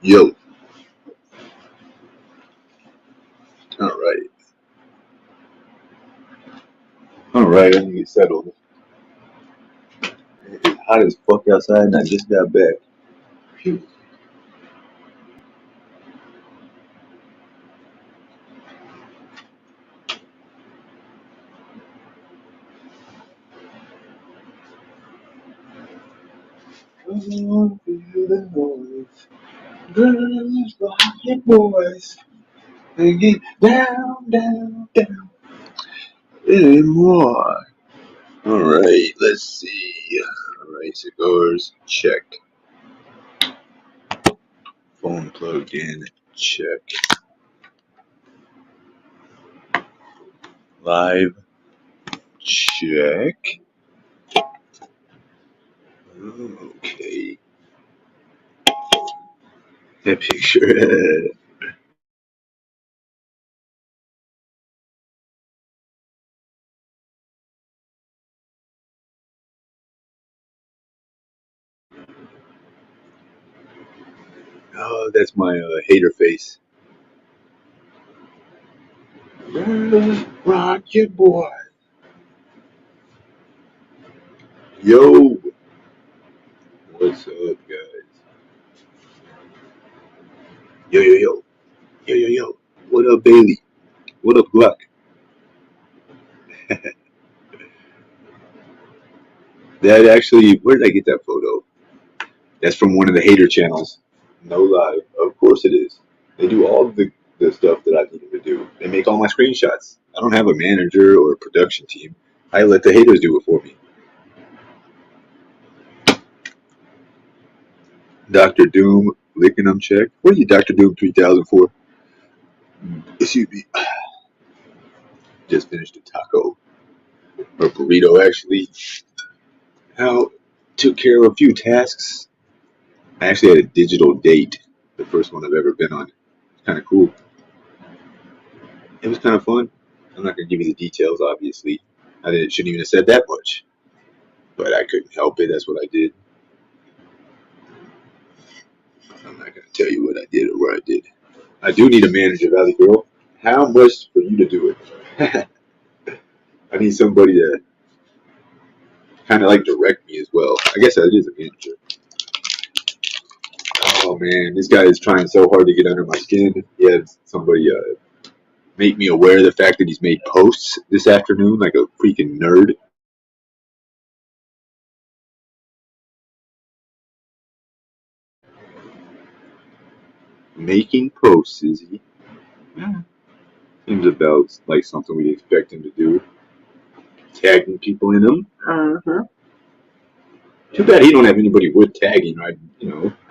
Yo, alright. Alright, let me get settled. It's hot as fuck outside and I just got back. Phew. Oh, feel the noise. Girls, rock your boys. They get down, down, down. Anymore. Alright, let's see. Alright, cigars, check. Phone plugged in, check. Live, check. Okay. That picture. Oh, that's my hater face. Rock your boy. Yo, what's up, guys? Yo, yo, yo, yo, yo, yo. What up, Bailey? What up, Gluck? That actually, where did I get that photo? That's from one of the hater channels. No lie, of course it is. They do all the stuff that I need them to do. They make all my screenshots. I don't have a manager or a production team. I let the haters do it for me. Dr. Doom, licking them check. What are you, Dr. Doom 3000 for? Excuse me. Just finished a taco. Or burrito, actually. How took care of a few tasks. I actually had a digital date, the first one I've ever been on. It's kind of cool. It was kind of fun. I'm not gonna give you the details, obviously. Shouldn't even have said that much, but I couldn't help it. That's what I did. I'm not gonna tell you what I did or where I did. I do need a manager, Valley Girl. How much for you to do it? I need somebody to kind of like direct me as well. I guess that is a manager. Oh man, this guy is trying so hard to get under my skin. He had somebody make me aware of the fact that he's made posts this afternoon like a freaking nerd. Making posts, is he? Yeah. Seems about like something we expect him to do. Tagging people in them. Uh-huh. Too bad he don't have anybody with tagging. I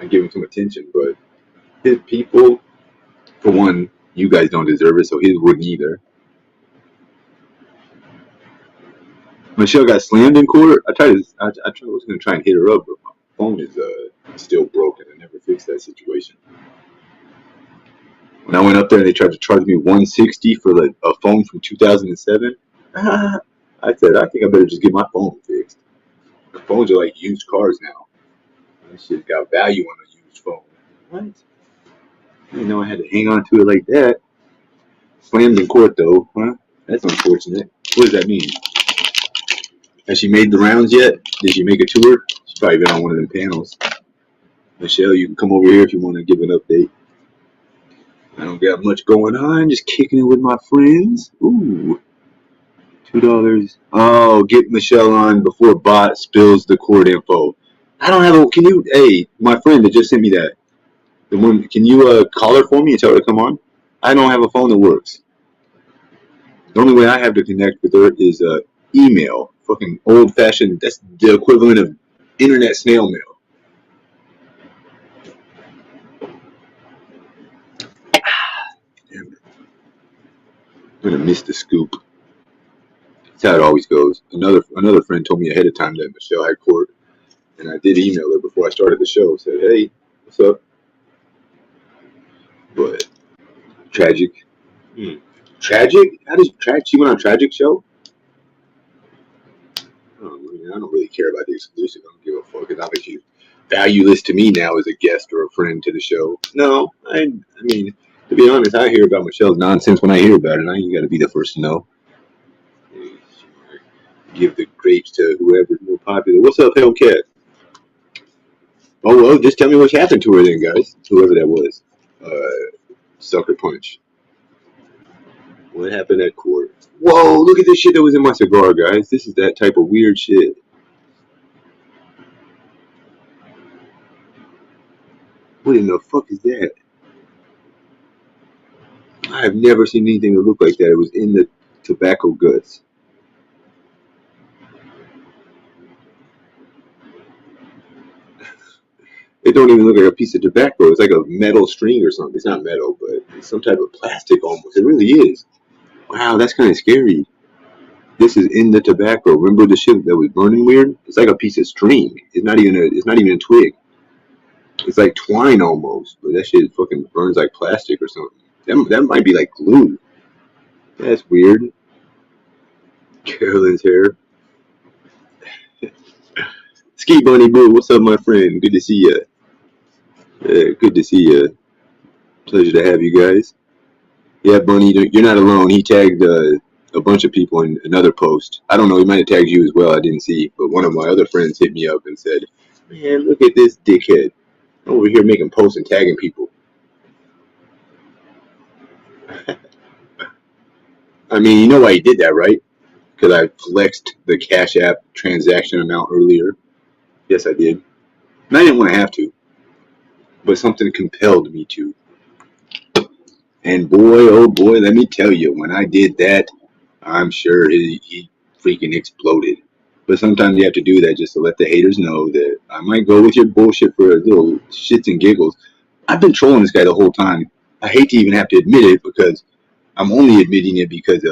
give him some attention, but his people, for one, you guys don't deserve it, so his wouldn't either. Michelle got slammed in court. I was gonna try and hit her up, but my phone is still broken. I never fixed that situation. When I went up there and they tried to charge me 160 for like a phone from 2007, I said I think I better just get my phone fixed. The phones are like used cars now. That shit got value on a used phone. What? I didn't know I had to hang on to it like that. Slammed in court though, huh? That's unfortunate. What does that mean? Has she made the rounds yet? Did she make a tour? She's probably been on one of them panels. Michelle, you can come over here if you want to give an update. I don't got much going on, just kicking it with my friends. Ooh, $2. Oh, get Michelle on before bot spills the court info. I don't have a. Can you? Hey, my friend that just sent me that. The one. Can you call her for me and tell her to come on? I don't have a phone that works. The only way I have to connect with her is email. Fucking old fashioned. That's the equivalent of internet snail mail. Damn it. I'm gonna miss the scoop. That's how it always goes. Another friend told me ahead of time that Michelle had court, and I did email her before I started the show. Said, "Hey, what's up?" But tragic. Hmm. Tragic? How does tragic? She went on a tragic show. I don't really care about the exclusive. I don't give a fuck. It's not like she valueless to me now as a guest or a friend to the show. No, I mean, to be honest, I hear about Michelle's nonsense when I hear about it. I ain't got to be the first to know. Give the grapes to whoever's more popular. What's up, Hellcat? Oh, well, just tell me what happened to her then, guys. Whoever that was. Sucker Punch. What happened at court? Whoa, look at this shit that was in my cigar, guys. This is that type of weird shit. What in the fuck is that? I have never seen anything that looked like that. It was in the tobacco guts. It don't even look like a piece of tobacco. It's like a metal string or something. It's not metal, but it's some type of plastic almost. It really is. Wow, that's kind of scary. This is in the tobacco. Remember the shit that was burning weird? It's like a piece of string. It's not even a twig. It's like twine almost, but that shit fucking burns like plastic or something. That might be like glue. That's weird. Carolyn's hair. Ski Bunny Boo, what's up, my friend? Good to see you. Good to see you. Pleasure to have you guys. Yeah, Bunny, you're not alone. He tagged a bunch of people in another post. I don't know, he might have tagged you as well. I didn't see. But one of my other friends hit me up and said, man, look at this dickhead. Over here making posts and tagging people. I mean, you know why he did that, right? Because I flexed the Cash App transaction amount earlier. Yes, I did. And I didn't want to have to. But something compelled me to. And boy, oh boy, let me tell you, when I did that, I'm sure he freaking exploded. But sometimes you have to do that just to let the haters know that I might go with your bullshit for a little shits and giggles. I've been trolling this guy the whole time. I hate to even have to admit it because I'm only admitting it because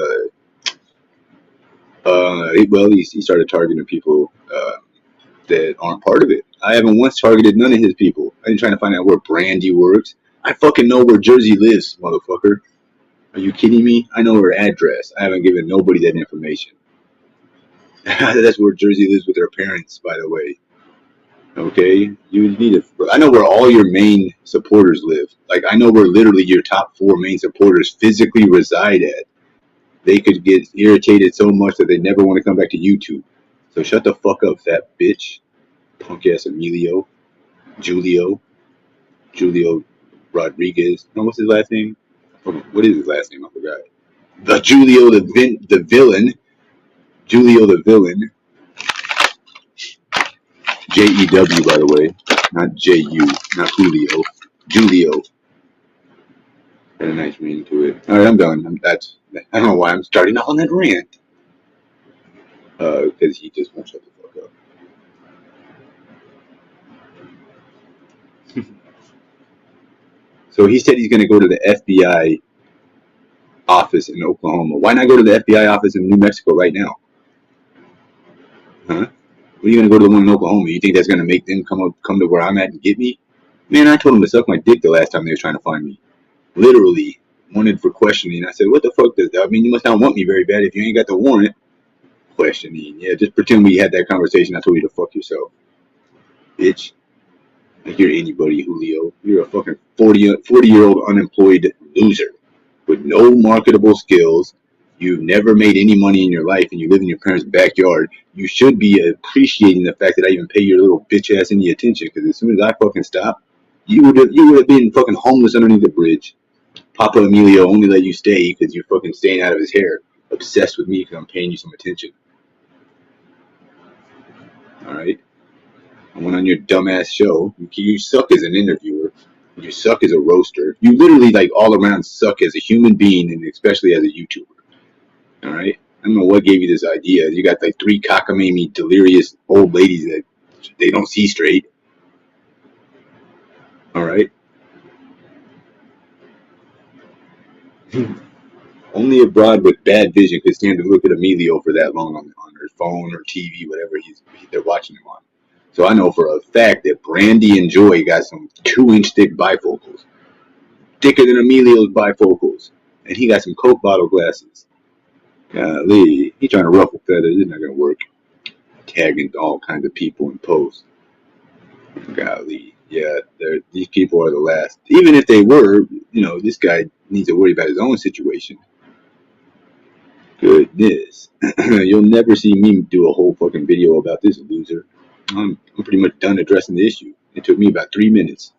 well, he started targeting people that aren't part of it. I haven't once targeted none of his people. I've been trying to find out where Brandy works. I fucking know where Jersey lives, motherfucker. Are you kidding me? I know her address. I haven't given nobody that information. That's where Jersey lives with her parents, by the way. Okay, you need to. I know where all your main supporters live. Like I know where literally your top 4 main supporters physically reside at. They could get irritated so much that they never want to come back to YouTube. So shut the fuck up, fat bitch. Punk ass Emilio, Julio Rodriguez. No, what's his last name? What is his last name? I forgot. The Julio the villain. Julio the villain. Jew, by the way, not Ju, not Julio. Julio had a nice ring to it. All right, I'm done. I don't know why I'm starting off on that rant. Because he just won't shut the fuck up. So he said he's going to go to the FBI office in Oklahoma. Why not go to the FBI office in New Mexico right now? Huh? When are you going to go to the one in Oklahoma? You think that's going to make them come to where I'm at and get me? Man, I told them to suck my dick the last time they were trying to find me. Literally wanted for questioning. I said, what the fuck does that? I mean, you must not want me very bad if you ain't got the warrant. Questioning. Yeah, just pretend we had that conversation. I told you to fuck yourself. Bitch. Like you're anybody, Julio. You're a fucking 40-year-old unemployed loser with no marketable skills. You've never made any money in your life and you live in your parents' backyard. You should be appreciating the fact that I even pay your little bitch ass any attention because as soon as I fucking stop, you would have been fucking homeless underneath the bridge. Papa Emilio only let you stay because you're fucking staying out of his hair. Obsessed with me because I'm paying you some attention. Alright? I went on your dumbass show. You suck as an interviewer. You suck as a roaster. You literally, like, all around suck as a human being and especially as a YouTuber. Alright? I don't know what gave you this idea. You got, like, 3 cockamamie, delirious old ladies that they don't see straight. Alright? Only a broad with bad vision could stand to look at Emilio for that long on her phone or TV, whatever they're watching him on. So I know for a fact that Brandy and Joy got some 2-inch thick bifocals. Thicker than Emilio's bifocals. And he got some Coke bottle glasses. Golly, he trying to ruffle feathers. It's not going to work. Tagging all kinds of people in posts. Golly, yeah, these people are the last. Even if they were, this guy needs to worry about his own situation. Goodness, you'll never see me do a whole fucking video about this loser. I'm pretty much done addressing the issue. It took me about 3 minutes.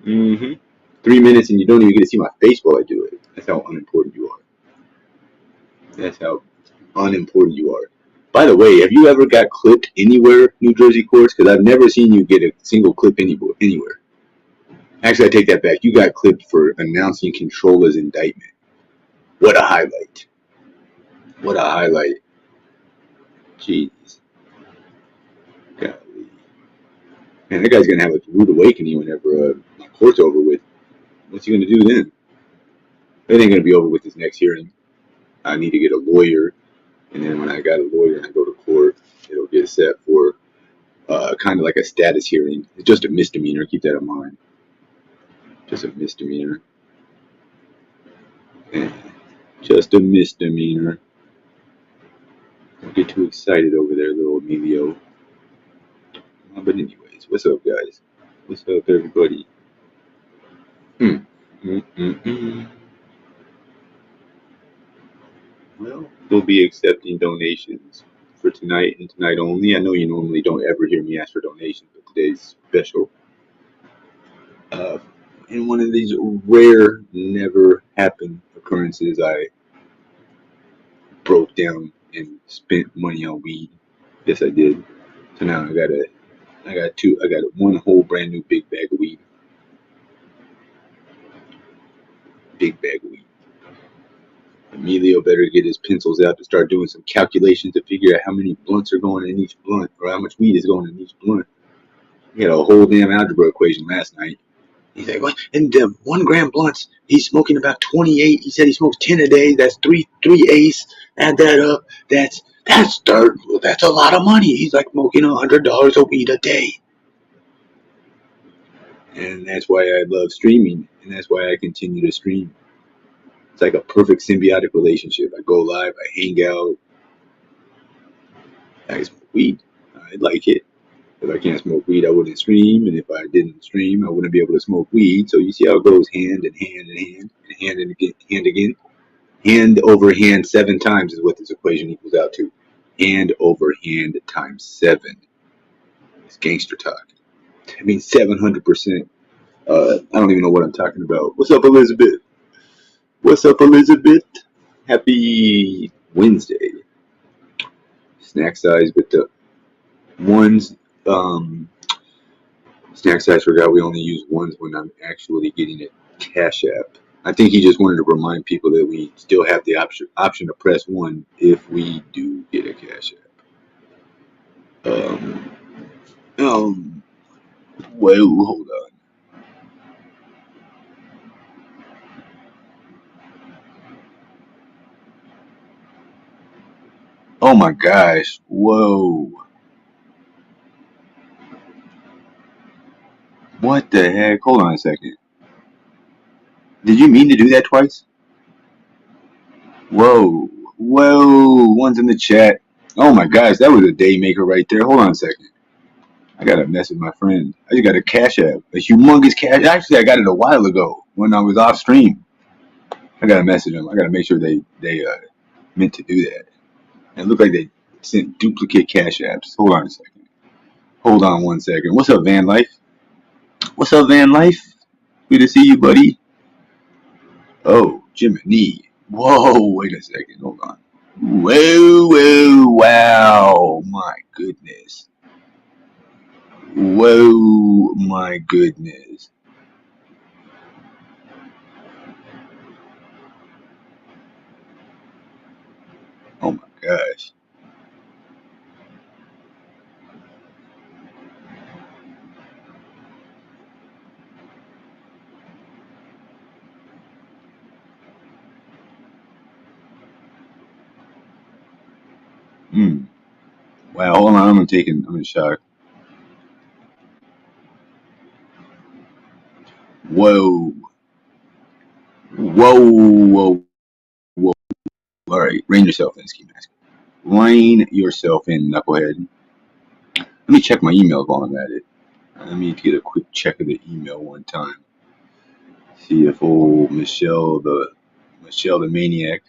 Mm-hmm. 3 minutes, and you don't even get to see my face while I do it. That's how unimportant you are. That's how unimportant you are. By the way, have you ever got clipped anywhere, New Jersey courts? Because I've never seen you get a single clip anywhere. Actually, I take that back. You got clipped for announcing controller's indictment. What a highlight. What a highlight. Jeez. Golly. Man, that guy's going to have a rude awakening whenever my court's over with. What's he going to do then? It ain't going to be over with his next hearing. I need to get a lawyer. And then when I got a lawyer and I go to court, it'll get set for kind of like a status hearing. It's just a misdemeanor. Keep that in mind. Just a misdemeanor. Just a misdemeanor. Don't get too excited over there, little Emilio. But anyways, what's up, guys? What's up, everybody? Well, we'll be accepting donations for tonight and tonight only. I know you normally don't ever hear me ask for donations, but today's special. In one of these rare, never happen occurrences, I broke down and spent money on weed. Yes, I did. So now I got one whole brand new big bag of weed. Big bag of weed. Emilio better get his pencils out to start doing some calculations to figure out how many blunts are going in each blunt, or how much weed is going in each blunt. He had a whole damn algebra equation last night. He's like, what? And 1 gram blunts, he's smoking about 28. He said he smokes 10 a day. That's three ace. Add that up. That's a lot of money. He's like smoking $100 of weed a day. And that's why I love streaming, and that's why I continue to stream. It's like a perfect symbiotic relationship. I go live, I hang out, I smoke weed. I like it. If I can't smoke weed, I wouldn't stream, and if I didn't stream, I wouldn't be able to smoke weed. So you see how it goes hand in hand and hand and hand and again, hand again. Hand over hand 7 times is what this equation equals out to. Hand over hand times 7. It's gangster talk. I mean 700%. I don't even know what I'm talking about. What's up, Elizabeth? What's up, Elizabeth? Happy Wednesday. Snack size with the ones. Snack size forgot we only use ones when I'm actually getting a Cash App. I think he just wanted to remind people that we still have the option to press 1 if we do get a Cash App. Well, hold on. Oh my gosh. Whoa. What the heck? Hold on a second. Did you mean to do that twice? Whoa. Whoa. One's in the chat. Oh my gosh, that was a day maker right there. Hold on a second. I got a message my friend. I just got a Cash App. A humongous cash. Actually, I got it a while ago when I was off stream. I got to message them. I got to make sure they meant to do that. And it looked like they sent duplicate Cash Apps. Hold on a second. Hold on 1 second. What's up, Van Life? What's up, Van Life? Good to see you, buddy. Oh, Jiminy. Whoa, wait a second. Hold on. Whoa, wow. My goodness. Whoa, my goodness. Oh my gosh. Wow, hold on. I'm in shock. Whoa. Whoa, whoa, whoa. All right, rein yourself in, Ski Mask. Rein yourself in, knucklehead. Let me check my email while I'm at it. Let me get a quick check of the email one time. See if old Michelle the maniac.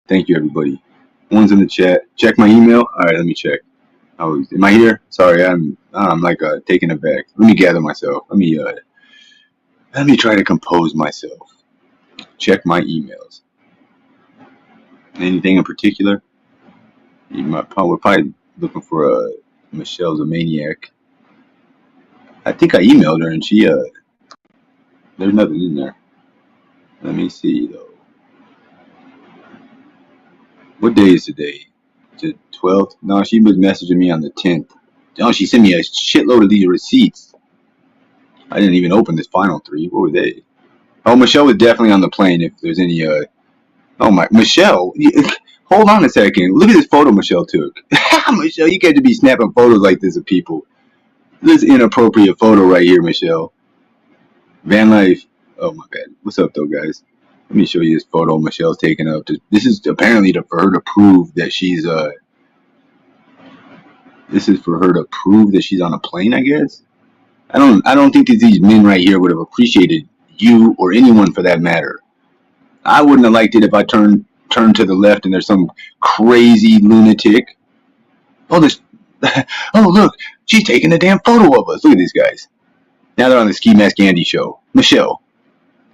Thank you, everybody. One's in the chat. Check my email. All right, let me check. Oh, am I here? Sorry, I'm like taken aback. Let me gather myself. Let me try to compose myself. Check my emails. Anything in particular? We're probably looking for Michelle's a maniac. I think I emailed her and she there's nothing in there. Let me see though. What day is today? The 12th? No, she was messaging me on the 10th. Oh, she sent me a shitload of these receipts. I didn't even open this final three. What were they? Oh, Michelle was definitely on the plane. If there's any oh my, Michelle, hold on a second. Look at this photo Michelle took. Michelle, you get to be snapping photos like this of people. This inappropriate photo right here, Michelle. Van life. Oh my bad. What's up though, guys? Let me show you this photo Michelle's taken up. This is apparently for her to prove that she's This is for her to prove that she's on a plane, I guess. I don't think that these men right here would have appreciated you or anyone for that matter. I wouldn't have liked it if I turned to the left and there's some crazy lunatic. Oh, this. Oh, look, she's taking a damn photo of us. Look at these guys. Now they're on the Ski Mask Andy show. Michelle,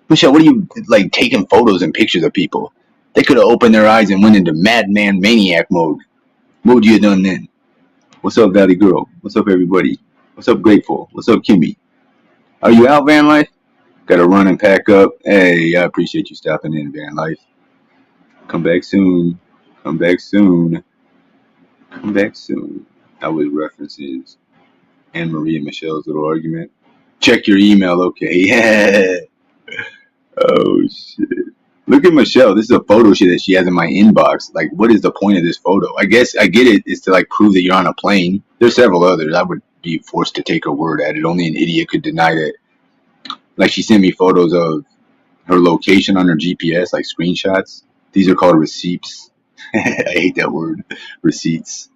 what are you like taking photos and pictures of people? They could have opened their eyes and went into madman maniac mode. What would you have done then? What's up, Valley Girl? What's up, everybody? What's up, Grateful? What's up, Kimmy? Are you out, Van Life? Gotta run and pack up. Hey, I appreciate you stopping in, Van Life. Come back soon. Come back soon. Come back soon. I was references Anne Marie and Michelle's little argument. Check your email, okay? Yeah. Oh shit. Look at Michelle. This is a photo that she has in my inbox. Like, what is the point of this photo? I guess I get it. It's to like prove that you're on a plane. There's several others. I would be forced to take her word at it. Only an idiot could deny that. Like, she sent me photos of her location on her GPS, like screenshots. These are called receipts. I hate that word, receipts.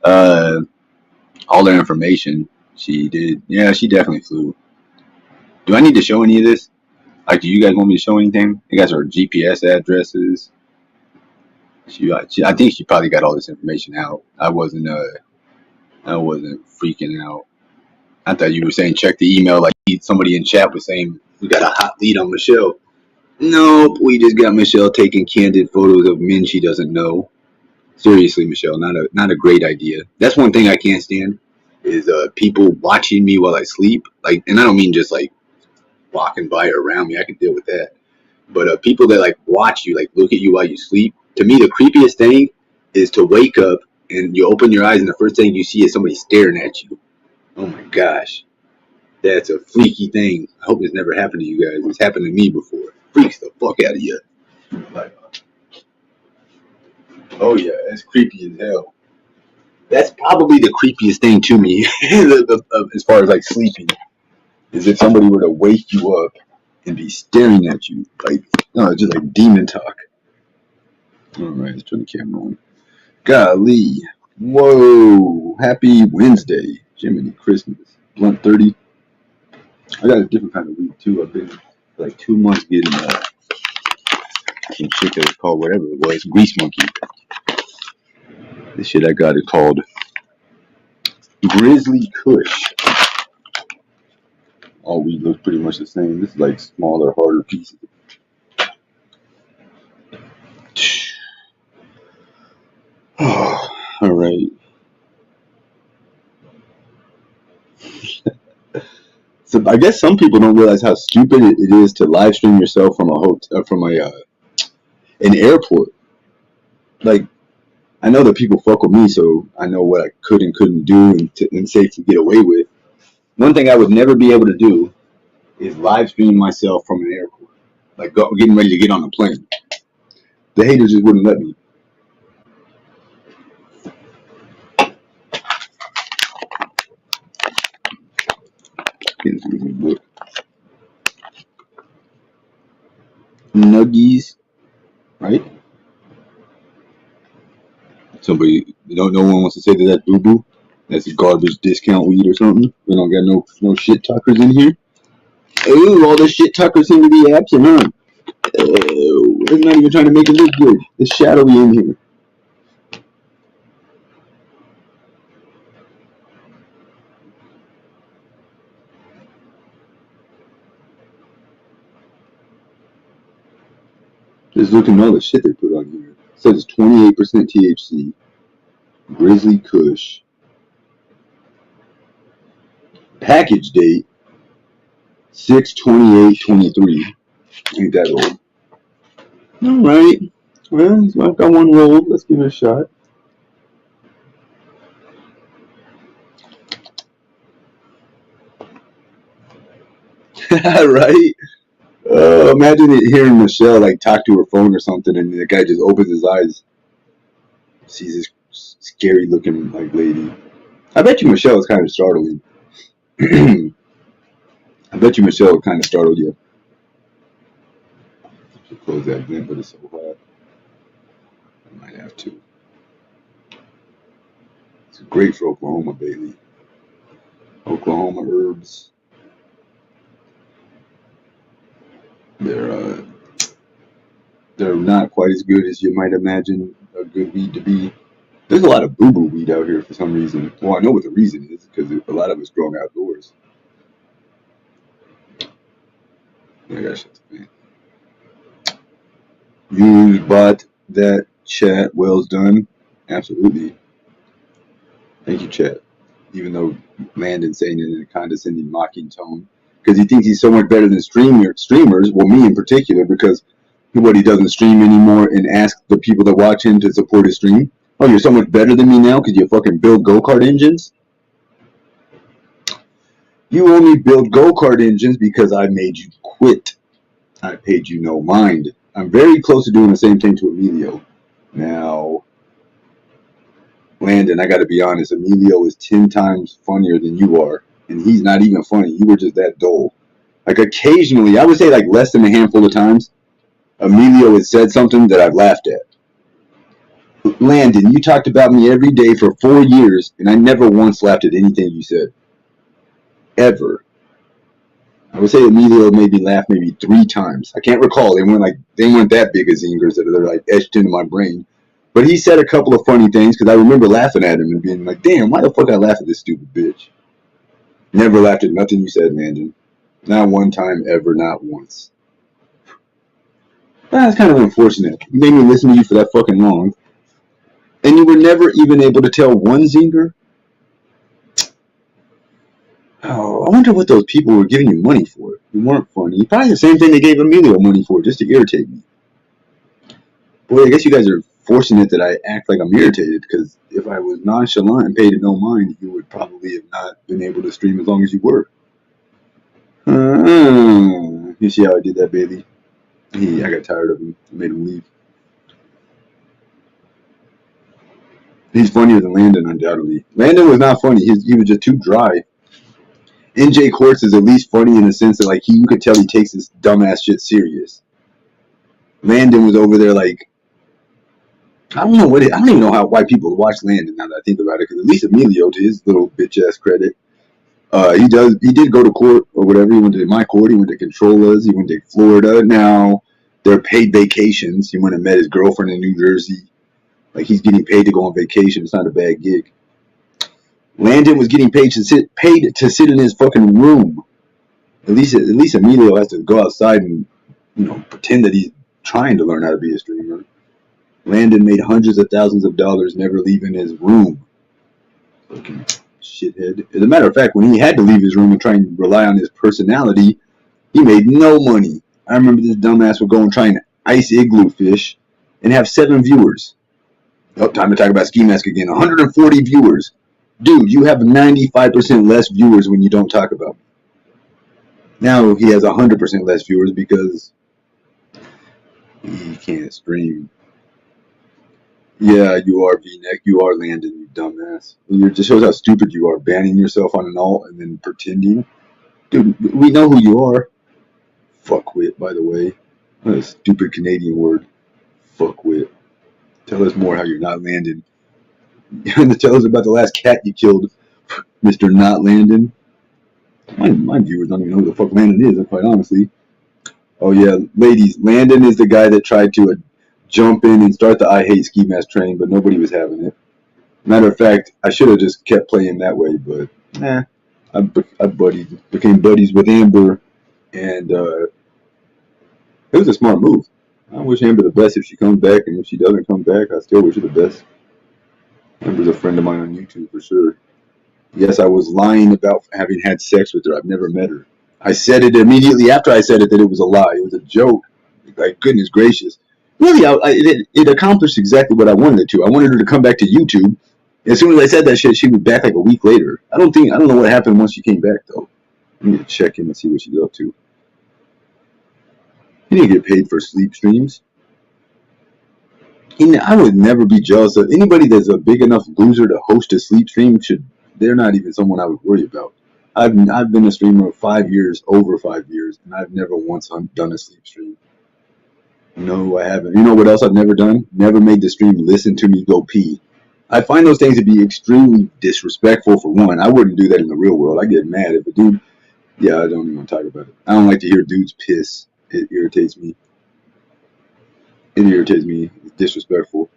Uh, all their information. She did. Yeah, she definitely flew. Do I need to show any of this? Like, do you guys want me to show anything? You guys are GPS addresses. I think she probably got all this information out. I wasn't freaking out. I thought you were saying check the email. Like somebody in chat was saying we got a hot lead on Michelle. Nope, we just got Michelle taking candid photos of men she doesn't know. Seriously, Michelle, not a great idea. That's one thing I can't stand is people watching me while I sleep. Like, and I don't mean just like walking by or around me. I can deal with that. But people that like watch you, like look at you while you sleep. To me, the creepiest thing is to wake up and you open your eyes and the first thing you see is somebody staring at you. Oh my gosh, that's a freaky thing. I hope it's never happened to you guys. It's happened to me before. Freaks the fuck out of you. Like, oh yeah, that's creepy as hell. That's probably the creepiest thing to me, as far as like sleeping, is if somebody were to wake you up and be staring at you, like, no, just like demon talk. All right, let's turn the camera on. Golly, whoa, happy Wednesday, Jiminy Christmas, blunt 30. I got a different kind of weed too. I've been like 2 months getting some shit that was called whatever it was, Grease Monkey. This shit I got is called Grizzly Kush. All weed looks pretty much the same. This is like smaller, harder pieces. right. So I guess some people don't realize how stupid it is to live stream yourself from a hotel, from a an airport. Like, I know that people fuck with me, so I know what I could and couldn't do and safely get away with. One thing I would never be able to do is live stream myself from an airport, like getting ready to get on a plane. The haters just wouldn't let me. Nuggies, right? Somebody, no one wants to say that that's boo boo. That's garbage discount weed or something. We don't got no shit talkers in here. Ooh, all the shit talkers seem to be absent, huh? It's not even trying to make it look good. It's shadowy in here. Just looking at all the shit they put on here. It says it's 28% THC, Grizzly Kush, package date 6/28/23. Ain't that old? All right. Well, I've got one rolled. Let's give it a shot. Right? Imagine hearing Michelle like talk to her phone or something, and the guy just opens his eyes, sees this scary looking like lady. I bet you Michelle is kind of startling. I bet you Michelle kind of startled you. Should close that vent, but it's so hot. I might have to. It's great for Oklahoma, baby. Oklahoma herbs. They're not quite as good as you might imagine a good weed to be. There's a lot of boo-boo weed out here for some reason. Well, I know what the reason is, because a lot of it's grown outdoors. I gotta shut the fan. You bought that, chat. Well done. Absolutely. Thank you, chat. Even though Landon's saying it in a condescending, mocking tone, because he thinks he's so much better than streamers. Well, me in particular, because he doesn't stream anymore and ask the people that watch him to support his stream. Oh, you're so much better than me now because you fucking build go-kart engines? You only build go-kart engines because I made you quit. I paid you no mind. I'm very close to doing the same thing to Emilio. Now, Landon, I gotta be honest, Emilio is 10 times funnier than you are. And he's not even funny. You were just that dull. Like occasionally, I would say like less than a handful of times, Emilio has said something that I've laughed at. Landon, you talked about me every day for 4 years, and I never once laughed at anything you said. Ever. I would say Emilio made me laugh maybe 3 times. I can't recall. They weren't that big as zingers that are like etched into my brain. But he said a couple of funny things because I remember laughing at him and being like, damn, why the fuck I laugh at this stupid bitch? Never laughed at nothing you said, Landon. Not one time ever, not once. That's kind of unfortunate. You made me listen to you for that fucking long. And you were never even able to tell one zinger? Oh, I wonder what those people were giving you money for. You weren't funny. Probably the same thing they gave Emilio money for, just to irritate me. Boy, I guess you guys are fortunate that I act like I'm irritated, because if I was nonchalant and paid it no mind, you would probably have not been able to stream as long as you were. You see how I did that, baby? I got tired of him. I made him leave. He's funnier than Landon, undoubtedly. Landon was not funny. He was just too dry. NJ Quartz is at least funny in the sense that, like, you could tell he takes this dumbass shit serious. Landon was over there like, I don't even know why people watch Landon now that I think about it. Because at least Emilio, to his little bitch ass credit, he did go to court or whatever. He went to my court. He went to Controllers. He went to Florida. Now they're paid vacations. He went and met his girlfriend in New Jersey. Like, he's getting paid to go on vacation. It's not a bad gig. Landon was getting paid to sit in his fucking room. At least Emilio has to go outside and, pretend that he's trying to learn how to be a streamer. Landon made hundreds of thousands of dollars never leaving his room. Fucking shithead. As a matter of fact, when he had to leave his room and try and rely on his personality, he made no money. I remember this dumbass would go and try and ice igloo fish and have 7 viewers. Oh, time to talk about Ski Mask again. 140 viewers. Dude, you have 95% less viewers when you don't talk about me. Now he has 100% less viewers because he can't stream. Yeah, you are V-neck. You are Landon, you dumbass. It just shows how stupid you are, banning yourself on an alt and then pretending. Dude, we know who you are. Fuckwit, by the way. What a stupid Canadian word. Fuckwit. Tell us more how you're not Landon. Tell us about the last cat you killed, Mr. Not Landon. My viewers don't even know who the fuck Landon is, quite honestly. Oh yeah, ladies, Landon is the guy that tried to jump in and start the I Hate Ski Mask train, but nobody was having it. Matter of fact, I should have just kept playing that way, but I became buddies with Amber, and it was a smart move. I wish Amber the best if she comes back, and if she doesn't come back, I still wish her the best. Amber's a friend of mine on YouTube for sure. Yes, I was lying about having had sex with her. I've never met her. I said it immediately after I said it that it was a lie. It was a joke. Like, goodness gracious. Really, it accomplished exactly what I wanted it to. I wanted her to come back to YouTube. As soon as I said that shit, she was back like a week later. I don't know what happened once she came back, though. I need to check in and see what she's up to. He didn't get paid for sleep streams. I would never be jealous of anybody that's a big enough loser to host a sleep stream. They're not even someone I would worry about. I've been a streamer 5 years, over 5 years, and I've never once done a sleep stream. No, I haven't. You know what else I've never done? Never made the stream listen to me go pee. I find those things to be extremely disrespectful, for one. I wouldn't do that in the real world. I get mad if a dude... Yeah, I don't even want to talk about it. I don't like to hear dudes piss. It irritates me. It's disrespectful.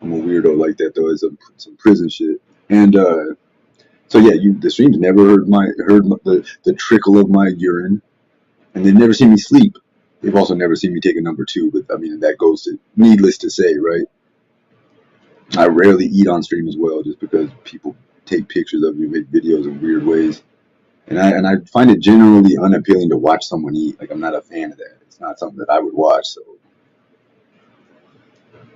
I'm a weirdo like that, though. It's some prison shit. And, so yeah, the streams never heard the trickle of my urine, and they've never seen me sleep. They've also never seen me take a number 2, but I mean that goes to needless to say, right? I rarely eat on stream as well, just because people take pictures of you, make videos in weird ways, and I find it generally unappealing to watch someone eat. Like, I'm not a fan of that. It's not something that I would watch. So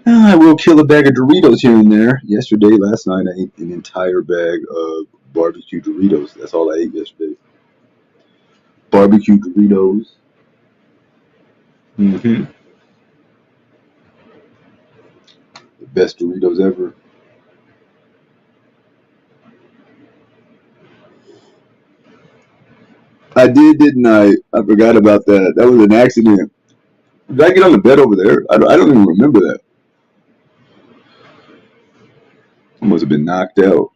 I will kill a bag of Doritos here and there. Last night, I ate an entire bag of barbecue Doritos. That's all I ate yesterday. Barbecue Doritos. The best Doritos ever. I did, didn't I? I forgot about that. That was an accident. Did I get on the bed over there? I don't even remember that. I must have been knocked out.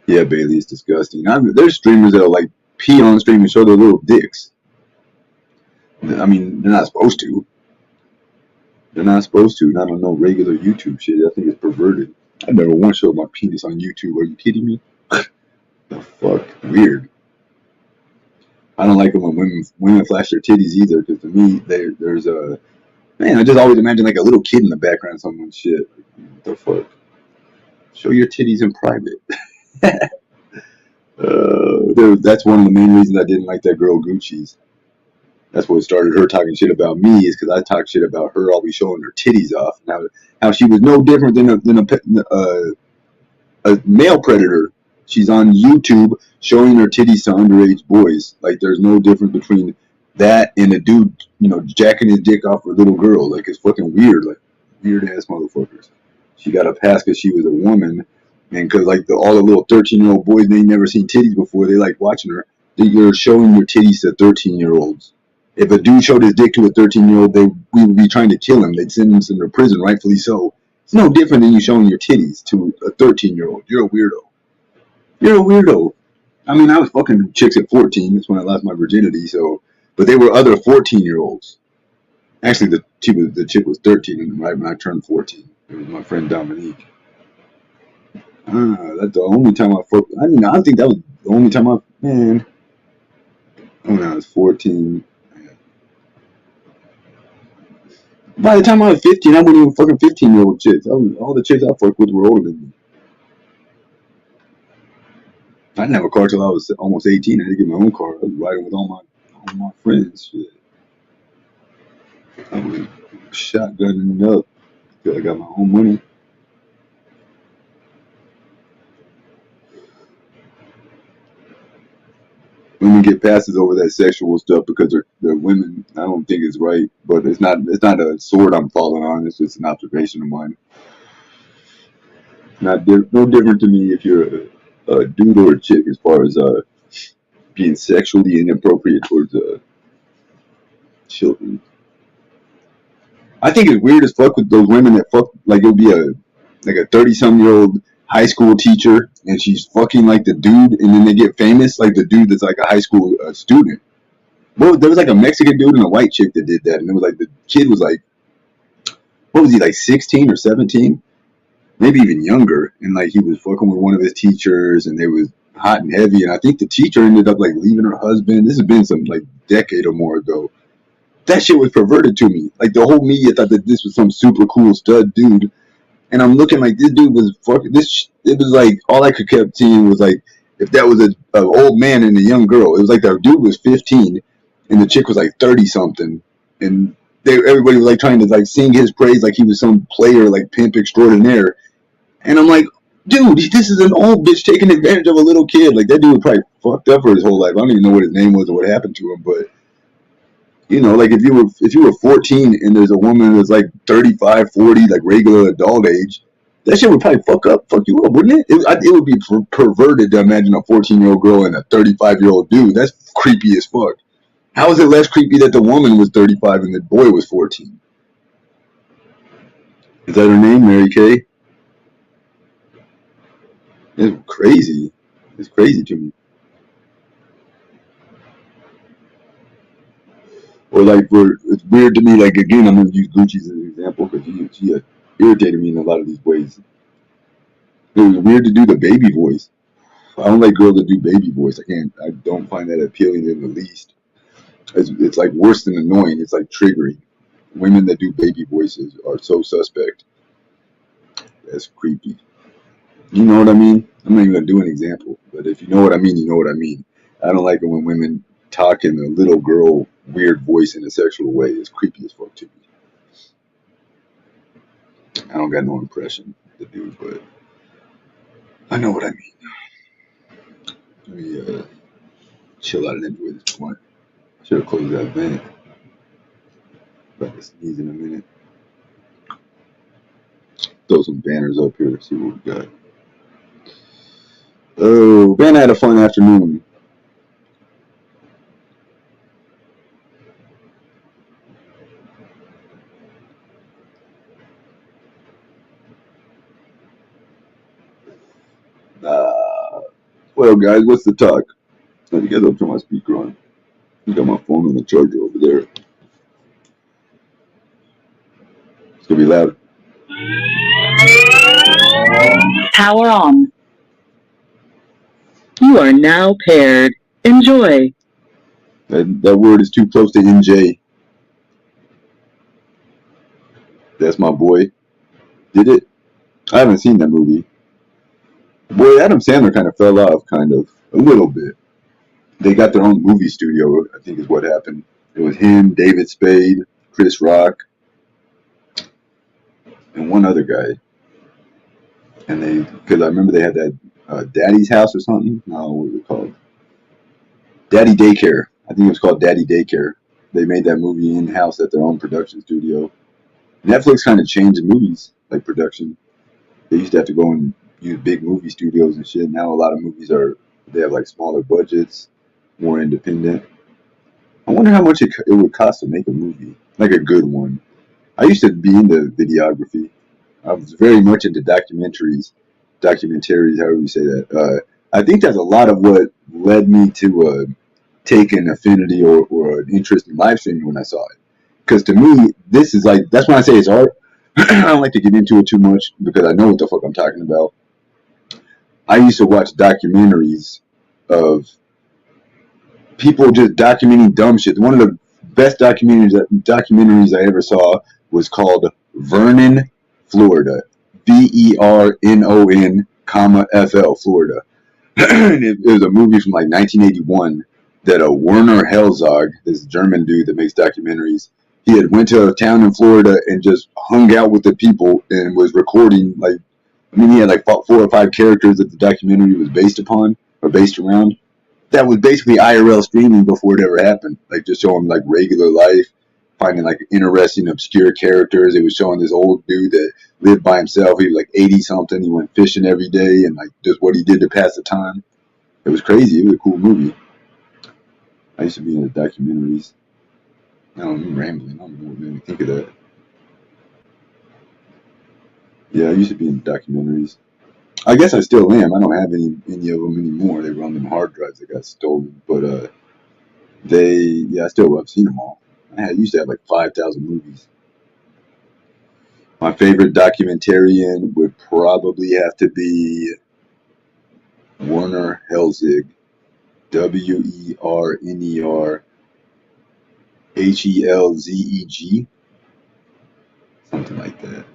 Yeah, Bailey, it's disgusting. There's streamers that'll like pee on stream and show their little dicks. I mean, they're not supposed to. Not on no regular YouTube shit. I think it's perverted. I never once showed my penis on YouTube. Are you kidding me? The fuck? Weird. I don't like it when women flash their titties either, because to me, there's a... Man, I just always imagine like a little kid in the background of someone's shit. What the fuck? Show your titties in private. That's one of the main reasons I didn't like that girl Gucci's. That's what started her talking shit about me, is because I talked shit about her always showing her titties off, and how she was no different than a male predator. She's on YouTube showing her titties to underage boys. Like, there's no difference between that and a dude, jacking his dick off for a little girl. Like, it's fucking weird. Like, weird ass motherfuckers. She got a pass because she was a woman, and because like all the little 13-year-old boys, they never seen titties before. They like watching her. You're showing your titties to 13-year-olds. If a dude showed his dick to a 13-year-old, we would be trying to kill him. They'd send him to prison, rightfully so. It's no different than you showing your titties to a 13-year-old. You're a weirdo. I mean, I was fucking chicks at 14. That's when I lost my virginity. So, but they were other 14-year-olds. Actually, the chick was 13 right when I turned 14. It was my friend Dominique. That's the only time I fucked. I think that was the only time when I was 14. By the time I was 15, I wasn't even fucking 15-year-old chicks. All the chicks I fucked with were older than me. I didn't have a car till I was almost 18. I had to get my own car. I was riding with all my friends. Shit. I was shotgunning it up till I got my own money. Women get passes over that sexual stuff because they're women. I don't think it's right, but it's not a sword I'm falling on. It's just an observation of mine. No different to me if you're a dude or a chick as far as being sexually inappropriate towards children. I think it's weird as fuck with those women that fuck like it'll be a 30-some-year-old high school teacher and she's fucking like the dude and then they get famous like the dude that's like a high school student. Well, there was like a Mexican dude and a white chick that did that, and it was like the kid was like, what was he like 16 or 17, maybe even younger, and like he was fucking with one of his teachers, and they was hot and heavy, and I think the teacher ended up like leaving her husband. This has been some like decade or more ago. That shit was perverted to me. Like the whole media thought that this was some super cool stud dude, and I'm looking like this dude was fucking this. It was like all I could kept seeing was like if that was a old man and a young girl. It was like the dude was 15 and the chick was like 30 something, and everybody was like trying to like sing his praise like he was some player like pimp extraordinaire. And I'm like, dude, this is an old bitch taking advantage of a little kid. Like that dude was probably fucked up for his whole life. I don't even know what his name was or what happened to him, but like if you were 14 and there's a woman that's like 35, 40, like regular adult age, that shit would probably fuck you up, wouldn't it? It would be perverted to imagine a 14-year-old girl and a 35-year-old dude. That's creepy as fuck. How is it less creepy that the woman was 35 and the boy was 14? Is that her name, Mary Kay? It's crazy. It's crazy to me. Or like, it's weird to me. Like again, I'm gonna use Gucci as an example because she irritated me in a lot of these ways. It was weird to do the baby voice. I don't like girls that do baby voice. I don't find that appealing in the least. It's like worse than annoying. It's like triggering. Women that do baby voices are so suspect. That's creepy. You know what I mean? I'm not even gonna do an example, but if you know what I mean, you know what I mean. I don't like it when women talk in a little girl weird voice in a sexual way. It's creepy as fuck to me. I don't got no impression to do, but I know what I mean. Let me chill out and enjoy this blunt. I should have closed that vent. About to sneeze in a minute. Throw some banners up here, see what we got. Oh, man, I had a fun afternoon. Well, guys, what's the talk? You guys don't turn my speaker on. I got my phone on the charger over there. It's gonna be loud. Power on. You are now paired. Enjoy. That word is too close to NJ. That's my boy. Did it? I haven't seen that movie. Boy, Adam Sandler kind of fell off, kind of. A little bit. They got their own movie studio, I think is what happened. It was him, David Spade, Chris Rock, and one other guy. And because I remember they had that Daddy's House or something. No, what was it called? Daddy Daycare. I think it was called Daddy Daycare. They made that movie in-house at their own production studio. Netflix kind of changed the movies, like production. They used to have to go and use big movie studios and shit. Now a lot of movies they have like smaller budgets, more independent. I wonder how much it would cost to make a movie, like a good one. I used to be into videography. I was very much into documentaries, however you say that. I think that's a lot of what led me to take an affinity or an interest in live streaming when I saw it. Because to me, this is like, that's when I say it's art. I don't like to get into it too much because I know what the fuck I'm talking about. I used to watch documentaries of people just documenting dumb shit. One of the best documentaries I ever saw was called Vernon, Florida. VERNON, FL, Florida. And it was a movie from like 1981 that Werner Herzog, this German dude that makes documentaries, he had went to a town in Florida and just hung out with the people and was recording like, I mean, he had like 4 or 5 characters that the documentary was based upon or based around. That was basically IRL streaming before it ever happened. Like just showing like regular life, finding like interesting, obscure characters. It was showing this old dude that lived by himself. He was like 80 something. He went fishing every day and like just what he did to pass the time. It was crazy. It was a cool movie. I used to be into documentaries. I don't know, I'm rambling. I don't know what made me think of that. Yeah, I used to be into documentaries. I guess I still am. I don't have any of them anymore. They were on them hard drives that got stolen. But I've seen them all. I used to have like 5,000 movies. My favorite documentarian would probably have to be Werner Herzog. WERNER HELZEG. Something like that.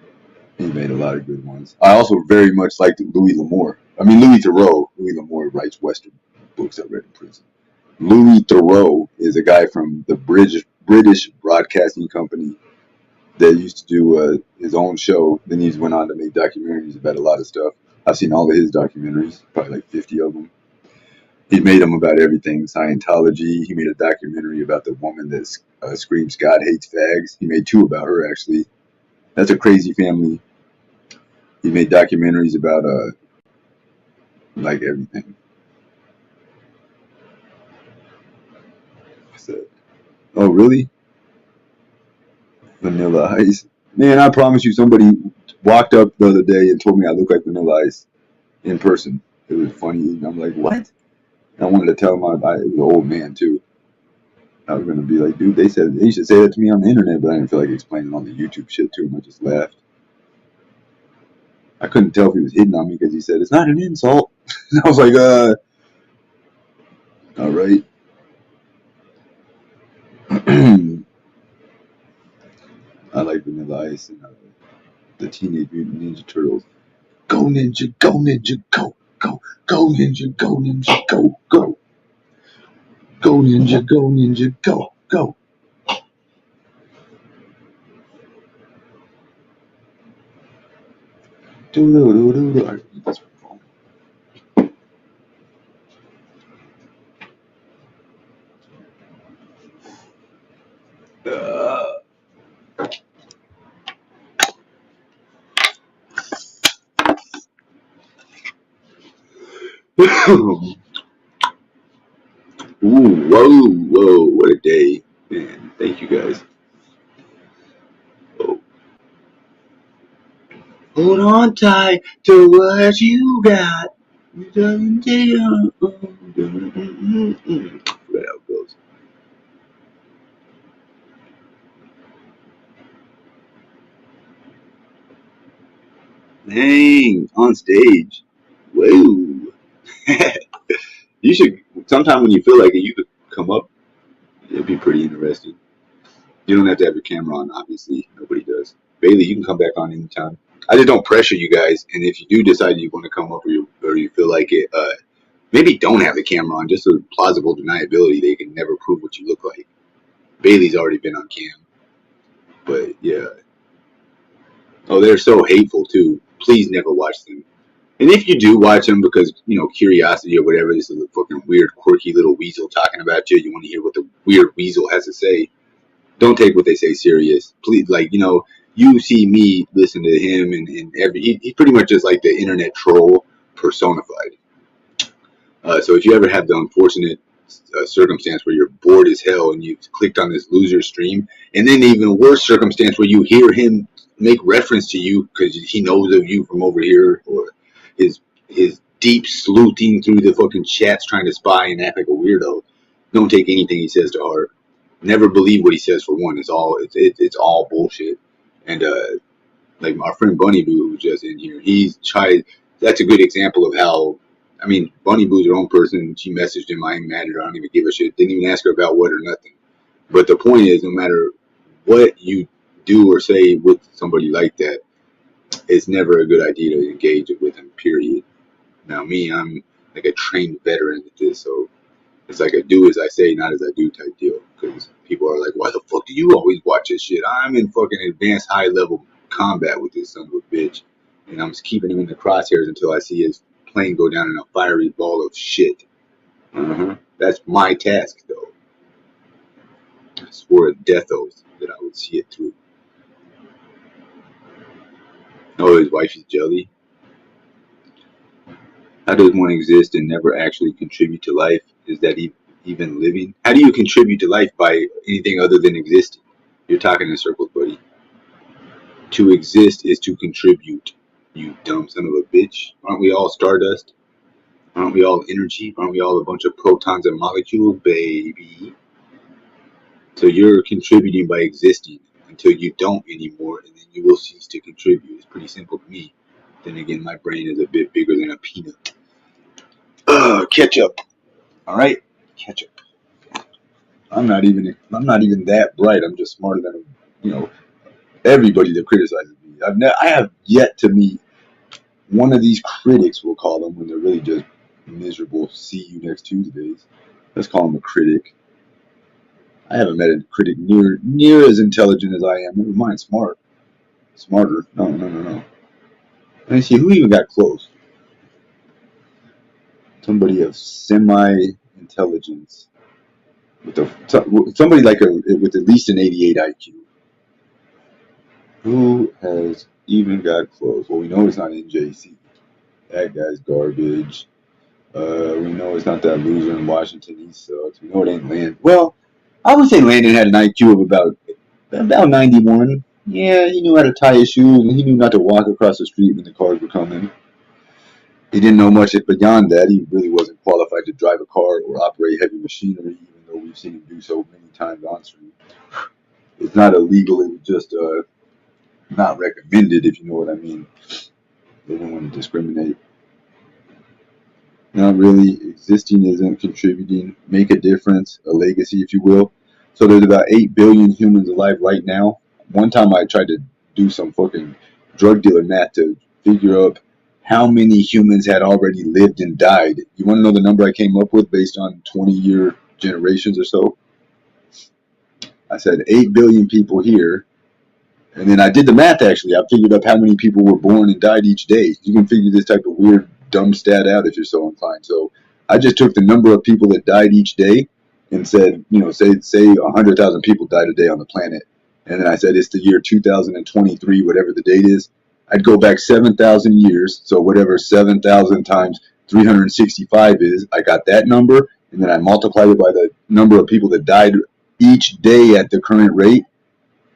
He made a lot of good ones. I also very much liked Louis L'Amour. I mean, Louis Theroux. Louis L'Amour writes Western books I read in prison. Louis Theroux is a guy from the British Broadcasting Company that used to do his own show. Then he went on to make documentaries about a lot of stuff. I've seen all of his documentaries, probably like 50 of them. He made them about everything. Scientology. He made a documentary about the woman that screams God hates fags. He made 2 about her, actually. That's a crazy family. He made documentaries about like everything. I said, oh really? Vanilla Ice? Man, I promise you, somebody walked up the other day and told me I look like Vanilla Ice in person. It was funny. I'm like, what? I wanted to tell him it was an old man too. I was gonna be like, dude, they said they should say that to me on the internet, but I didn't feel like explaining on the YouTube shit to him. I just laughed. I couldn't tell if he was hitting on me because he said it's not an insult. I was like, all right. I like Vanilla Ice and the Teenage Mutant Ninja Turtles. Go Ninja, go Ninja, go, go, go Ninja, go Ninja, go, go. Go Ninja, go Ninja, go, go. Do do do do do. Alright, that's my phone. Ooh, whoa, what a day. Man, thank you guys. Oh. Hold on tight to what you got. Forget how it goes. Dang, on stage. Whoa. You should, sometime when you feel like it, you could come up. It'd be pretty interesting. You don't have to have your camera on, obviously. Nobody does. Bailey, you can come back on anytime. I just don't pressure you guys. And if you do decide you want to come up or you feel like it, maybe don't have the camera on, just a plausible deniability. They can never prove what you look like. Bailey's already been on cam. But yeah. Oh, they're so hateful too. Please never watch them. And if you do watch them because, curiosity or whatever, this is a fucking weird, quirky little weasel talking about you, you want to hear what the weird weasel has to say, don't take what they say serious. Please, you see me listen to him and he's pretty much just like the internet troll personified. So if you ever have the unfortunate circumstance where you're bored as hell and you clicked on this loser stream, and then even worse circumstance where you hear him make reference to you because he knows of you from over here, or his deep sleuthing through the fucking chats trying to spy and act like a weirdo, don't take anything he says to heart. Never believe what he says. For one, it's all bullshit. And like our friend Bunny Boo, who's just in here, he's tried. That's a good example of how. I mean, Bunny Boo's her own person. She messaged him. I ain't mad at her. I don't even give a shit. Didn't even ask her about what or nothing. But the point is, no matter what you do or say with somebody like that, it's never a good idea to engage with them, period. Now, me, I'm like a trained veteran at this, so it's like a do as I say, not as I do type deal. Because people are like, why the fuck do you always watch this shit? I'm in fucking advanced high level combat with this son of a bitch. And I'm just keeping him in the crosshairs until I see his plane go down in a fiery ball of shit. That's my task, though. I swore a death oath that I would see it through. Oh, his wife is jelly. How does one exist and never actually contribute to life? Is that even living? How do you contribute to life by anything other than existing? You're talking in circles, buddy. To exist is to contribute. You dumb son of a bitch. Aren't we all stardust? Aren't we all energy? Aren't we all a bunch of protons and molecules, baby? So you're contributing by existing until you don't anymore, and then you will cease to contribute. It's pretty simple to me. Then again, my brain is a bit bigger than a peanut. Ketchup. All right, ketchup. I'm not even that bright. I'm just smarter than everybody that criticizes me. I have yet to meet one of these critics. We'll call them when they're really just miserable. See you next Tuesdays. Let's call them a critic. I haven't met a critic near as intelligent as I am. Never mind, smarter. No. Let me see who even got close. Somebody of semi-intelligence somebody with at least an 88 IQ. Who has even got close? Well, we know it's not NJC. That guy's garbage. We know it's not that loser in Washington. He sucks. We know it ain't Landon. Well, I would say Landon had an IQ of about 91. Yeah, he knew how to tie his shoes and he knew not to walk across the street when the cars were coming. He didn't know much beyond that. He really wasn't qualified to drive a car or operate heavy machinery, even though we've seen him do so many times on street. It's not illegal. It was just not recommended, if you know what I mean. They didn't want to discriminate. Not really. Existing isn't contributing. Make a difference, a legacy, if you will. So there's about 8 billion humans alive right now. One time I tried to do some fucking drug dealer math to figure out how many humans had already lived and died. You want to know the number I came up with based on 20-year generations or so? I said 8 billion people here. And then I did the math actually. I figured up how many people were born and died each day. You can figure this type of weird, dumb stat out if you're so inclined. So I just took the number of people that died each day and said, say 100,000 people died a day on the planet. And then I said it's the year 2023, whatever the date is. I'd go back 7,000 years. So whatever 7,000 times 365 is, I got that number. And then I multiplied it by the number of people that died each day at the current rate.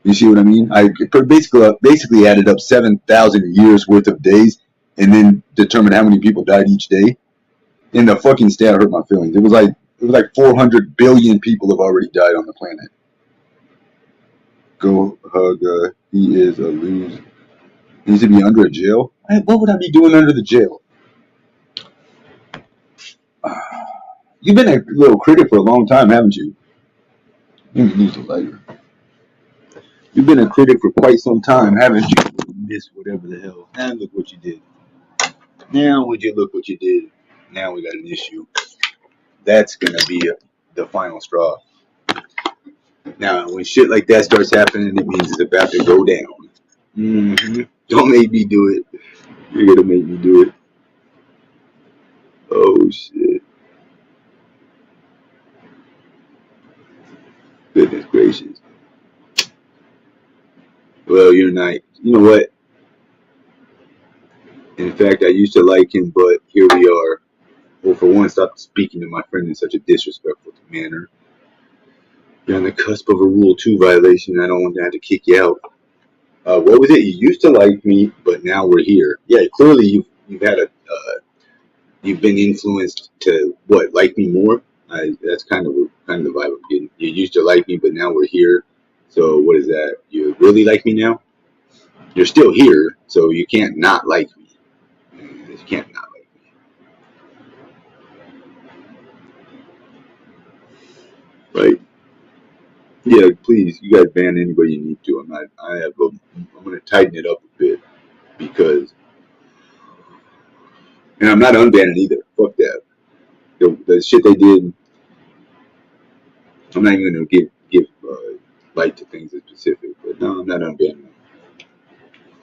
You see what I mean? I basically added up 7,000 years worth of days and then determined how many people died each day. And the fucking stat hurt my feelings. It was like 400 billion people have already died on the planet. Go hug. He is a loser. He needs to be under a jail. What would I be doing under the jail? You've been a little critic for a long time, haven't you? You need a lighter. You've been a critic for quite some time, haven't you? Miss whatever the hell. And look what you did. Now would you look what you did? Now we got an issue. That's gonna be the final straw. Now, when shit like that starts happening, it means it's about to go down. Don't make me do it. You're gonna make me do it. Oh shit. Goodness gracious. Well, you're not. You know what? In fact, I used to like him, but here we are. Well, for one, stop speaking to my friend in such a disrespectful manner. You're on the cusp of a Rule 2 violation. I don't want to have to kick you out. What was it? You used to like me, but now we're here. Yeah, clearly you've had you've been influenced to like me more. That's kind of the vibe I'm getting. You used to like me, but now we're here. So what is that? You really like me now? You're still here, so you can't not like me. You can't not like me, right? Yeah, please, you guys ban anybody you need to. I'm gonna tighten it up a bit because, and I'm not unbanning either. Fuck that. The shit they did, I'm not even gonna give light to things in specific, but no, I'm not unbanning them.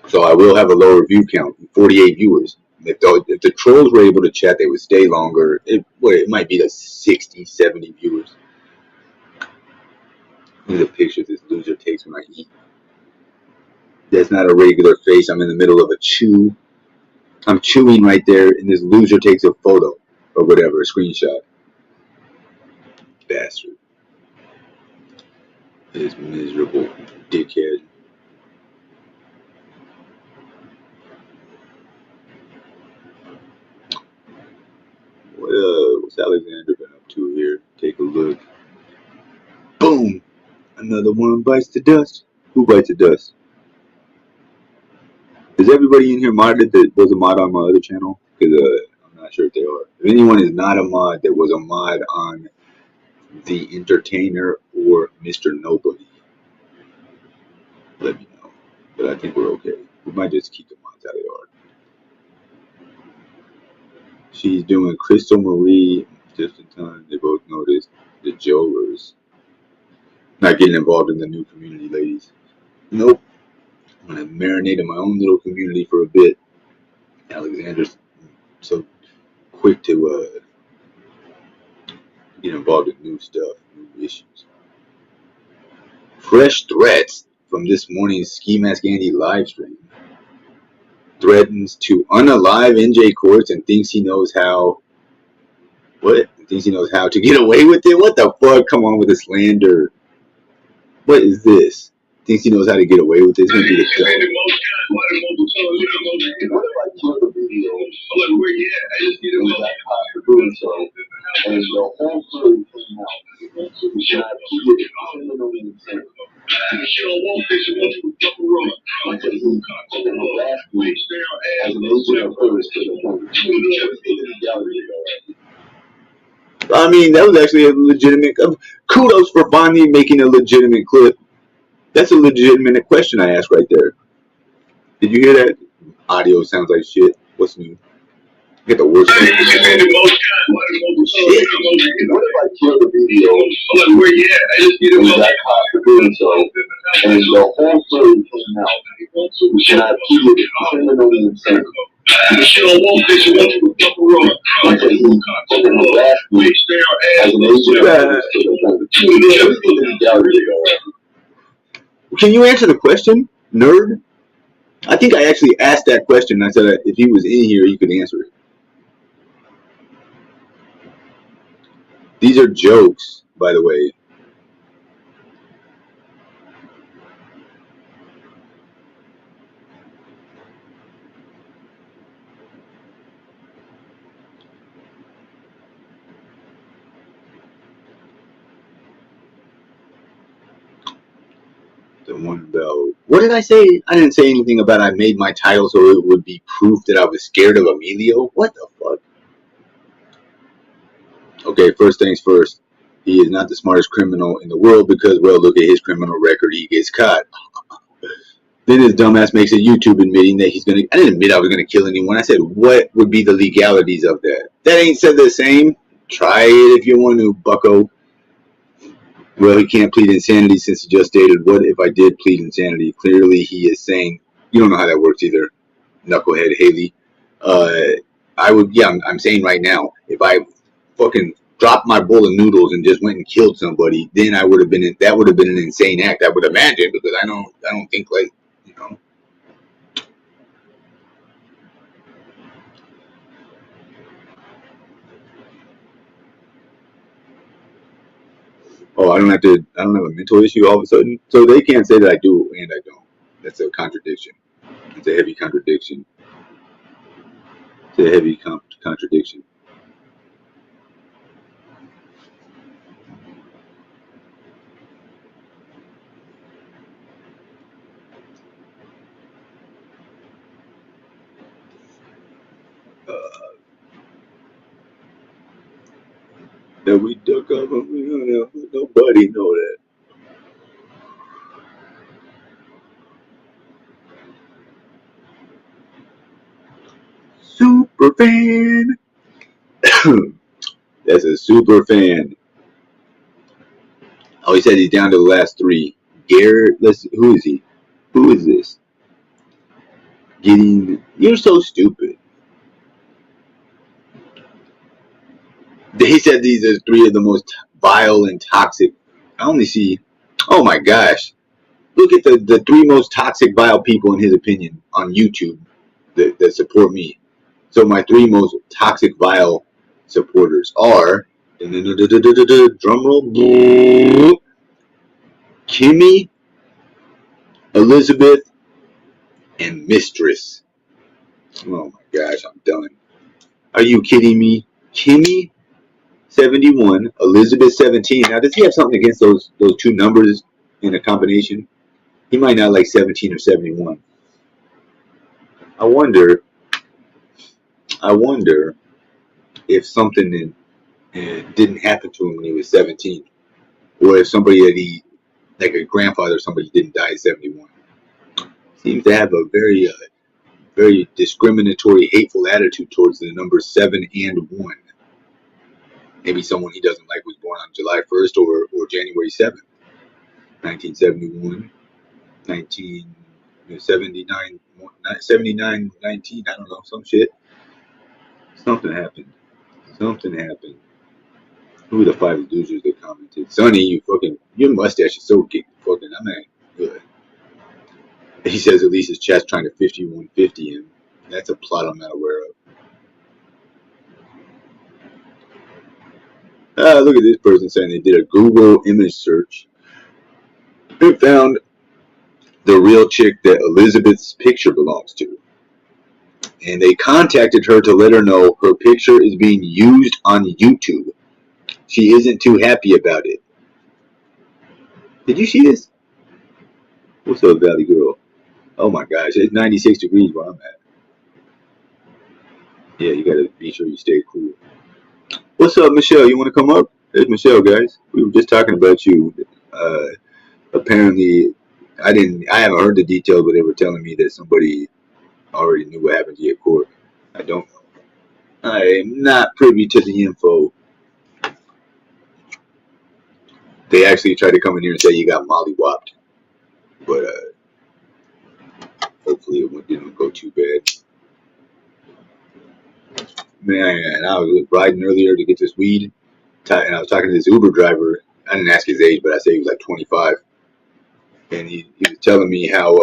So I will have a lower view count, 48 viewers. If the trolls were able to chat, they would stay longer. It might be to 60, 70 viewers. Look at the pictures this loser takes when I eat. That's not a regular face. I'm in the middle of a chew. I'm chewing right there, and this loser takes a photo or whatever, a screenshot. Bastard. This miserable dickhead. What's Alexander been up to here? Take a look. Boom! Another one bites the dust. Who bites the dust? Is everybody in here modded that was a mod on my other channel? Because I'm not sure if they are. If anyone is not a mod that was a mod on The Entertainer or Mr. Nobody, let me know. But I think we're okay. We might just keep the mods how they are. She's doing Crystal Marie just in time. They both noticed the Jolers. Not getting involved in the new community, ladies. Nope. I'm gonna marinate in my own little community for a bit. Alexander's so quick to get involved in new stuff, new issues. Fresh threats from this morning's Ski Mask Andy live stream. Threatens to unalive NJ Courts and thinks he knows how. What? Thinks he knows how to get away with it? What the fuck? Come on with the slander. What is this? Thinks he knows how to get away with it? It's gonna be the I mean, that was actually a legitimate. Kudos for finally making a legitimate clip. That's a legitimate question I asked right there. Did you hear that? Audio sounds like shit. What's new? Get the worst. Shit. What if I kill the video? Like, where you at? I just need to got caught for doing so. And the whole story came out. And I pleaded criminally insane. Michelle won't bitch you into the fucking room. Like he fucking harassed me as an agent. Can you answer the question, nerd? I think I actually asked that question. I said if he was in here, he could answer it. These are jokes, by the way. The one about, what did I say? I didn't say anything about I made my title so it would be proof that I was scared of Emilio. What the fuck? Okay, first things first. He is not the smartest criminal in the world because, well, look at his criminal record. He gets caught. Then his dumbass makes a YouTube admitting that he's gonna. I didn't admit I was gonna kill anyone. I said what would be the legalities of that. That ain't said the same. Try it if you want to, Bucko. Well, he can't plead insanity since he just stated, what if I did plead insanity? Clearly, he is saying, you don't know how that works either, knucklehead Haley. I would, yeah, I'm saying right now, if I fucking dropped my bowl of noodles and just went and killed somebody, then that would have been an insane act. I would imagine, because I don't think like, you know. Oh, I don't have a mental issue all of a sudden. So they can't say that I do and I don't. That's a contradiction. It's a heavy contradiction. It's a heavy contradiction. That we duck up, nobody know that. super fan. That's a super fan. Oh, he said he's down to the last three. Garrett, who is he? Who is this? You're so stupid. He said these are three of the most vile and toxic. I only see, oh my gosh. Look at the three most toxic, vile people in his opinion on YouTube that support me. So my three most toxic, vile supporters are, drumroll, Kimmy, Elizabeth, and Mistress. Oh my gosh, I'm done. Are you kidding me? Kimmy, 71, Elizabeth, 17. Now, does he have something against those two numbers in a combination? He might not like 17 or 71. I wonder. I wonder if something didn't happen to him when he was 17, or if somebody that he, like a grandfather or somebody, didn't die at 71. Seems to have a very discriminatory, hateful attitude towards the numbers 7 and 1. Maybe someone he doesn't like was born on July 1st or January 7th, 1971, 1979, 79, 19, I don't know, some shit. Something happened. Something happened. Who were the five losers that commented? Sonny, your mustache is so fucking, I'm not good. He says Elise's chest trying to 5150 him. That's a plot I'm not aware of. Look at this person saying they did a Google image search and found the real chick that Elizabeth's picture belongs to. And they contacted her to let her know her picture is being used on YouTube. She isn't too happy about it. Did you see this? What's up, Valley Girl? Oh my gosh, it's 96 degrees where I'm at. Yeah, you gotta be sure you stay cool. What's up, Michelle? You wanna come up? There's Michelle, guys. We were just talking about you. Apparently, I haven't heard the details, but they were telling me that somebody already knew what happened to you at court. I don't know. I am not privy to the info. They actually tried to come in here and say you got mollywopped, but hopefully it didn't go too bad. Man, I was riding earlier to get this weed, and I was talking to this Uber driver. I didn't ask his age, but I said he was like 25, and he was telling me how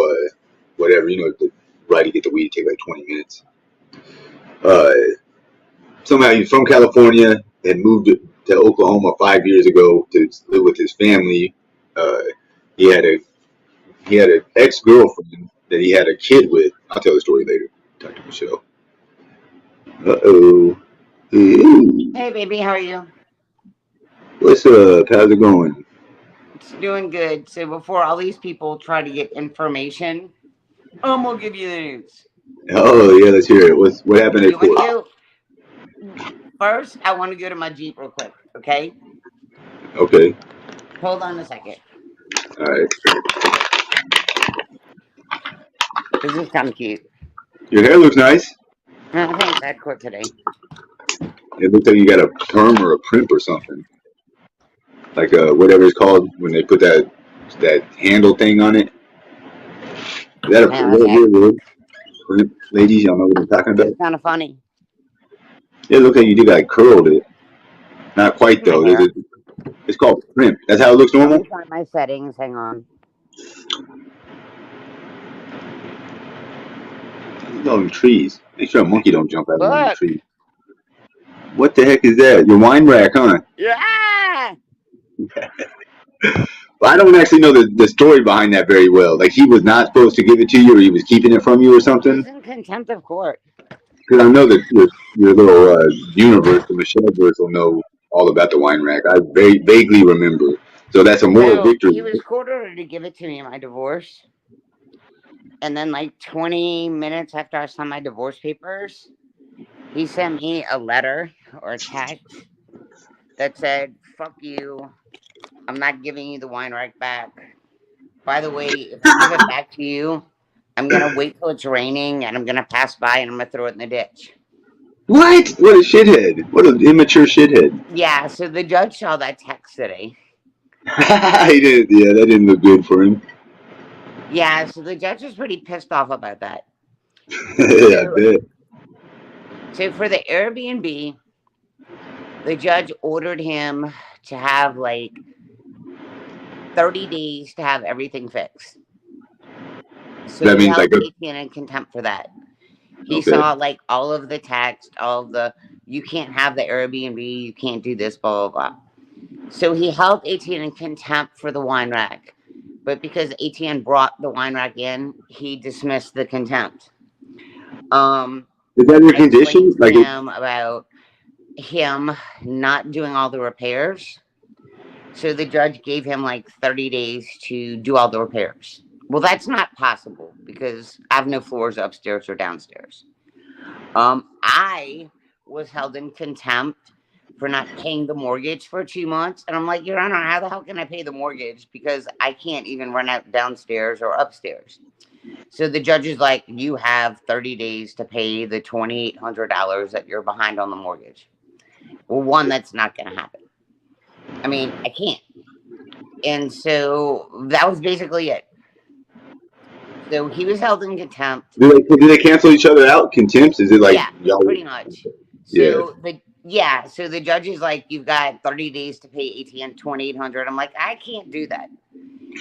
whatever, the ride to get the weed take like 20 minutes. Uh, Somehow he's from California and moved to Oklahoma 5 years ago to live with his family. Uh, he had an ex girlfriend that he had a kid with. I'll tell the story later. Talk to Michelle. Uh-oh. Ooh. Hey, baby, how are you? What's up? How's it going? It's doing good. So, before all these people try to get information, I'm gonna give you the news. Oh yeah, let's hear it. What happened at You want court? to go first? I want to go to my Jeep real quick, okay? Okay. Hold on a second. All right. This is kind of cute. Your hair looks nice. Thanks, I quit today. It looks like you got a perm or a primp or something. Like whatever it's called when they put that handle thing on it. Is that a Yeah, okay. primp? Ladies, y'all know what I'm talking It's about? kind of funny. It looks like you did like curled it. Not quite My though. hair. It's called primp. That's how it looks Let normal. me find my settings. Hang on. No trees. Make sure a monkey don't jump out of one of the Look! trees. What the heck is that? Your wine rack, huh? Yeah! Well, I don't actually know the story behind that very well. Like he was not supposed to give it to you, or he was keeping it from you, or something. He's in contempt of court. Because I know that your little universe, the Michelle verse, will know all about the wine rack. I very vaguely remember. So that's a moral So, victory. he was court ordered to give it to me in my divorce. And then, like 20 minutes after I signed my divorce papers, he sent me a letter or a text that said, "Fuck you. I'm not giving you the wine rack back. By the way, if I give it back to you, I'm going to wait till it's raining and I'm going to pass by and I'm going to throw it in the ditch." What? What a shithead! What an immature shithead! Yeah, so the judge saw that text today. He didn't. Yeah, that didn't look good for him. Yeah, so the judge was pretty pissed off about that. I So, bet. so for the Airbnb, the judge ordered him to have like 30 days to have everything fixed. So That he means held like a, ATN in contempt for that. He okay. saw like all of the text, all of the you can't have the Airbnb, you can't do this, blah blah blah. So he held ATN in contempt for the wine rack. But because ATN brought the wine rack in, he dismissed the contempt. Um Is that your explained condition? to Like it, him about him not doing all the repairs. So the judge gave him like 30 days to do all the repairs. Well, that's not possible because I have no floors upstairs or downstairs. I was held in contempt for not paying the mortgage for 2 months. And I'm like, Your Honor, how the hell can I pay the mortgage? Because I can't even run out downstairs or upstairs. So the judge is like, You have 30 days to pay the $2,800 that you're behind on the mortgage. Well, one, that's not going to happen. I mean, I can't. And so that was basically it. So he was held in contempt. do they cancel each other out? Contempt? Is it like Yeah, y'all? pretty much. Yeah, So the judge is like, you've got 30 days to pay ATN 2,800. I'm like, I can't do that.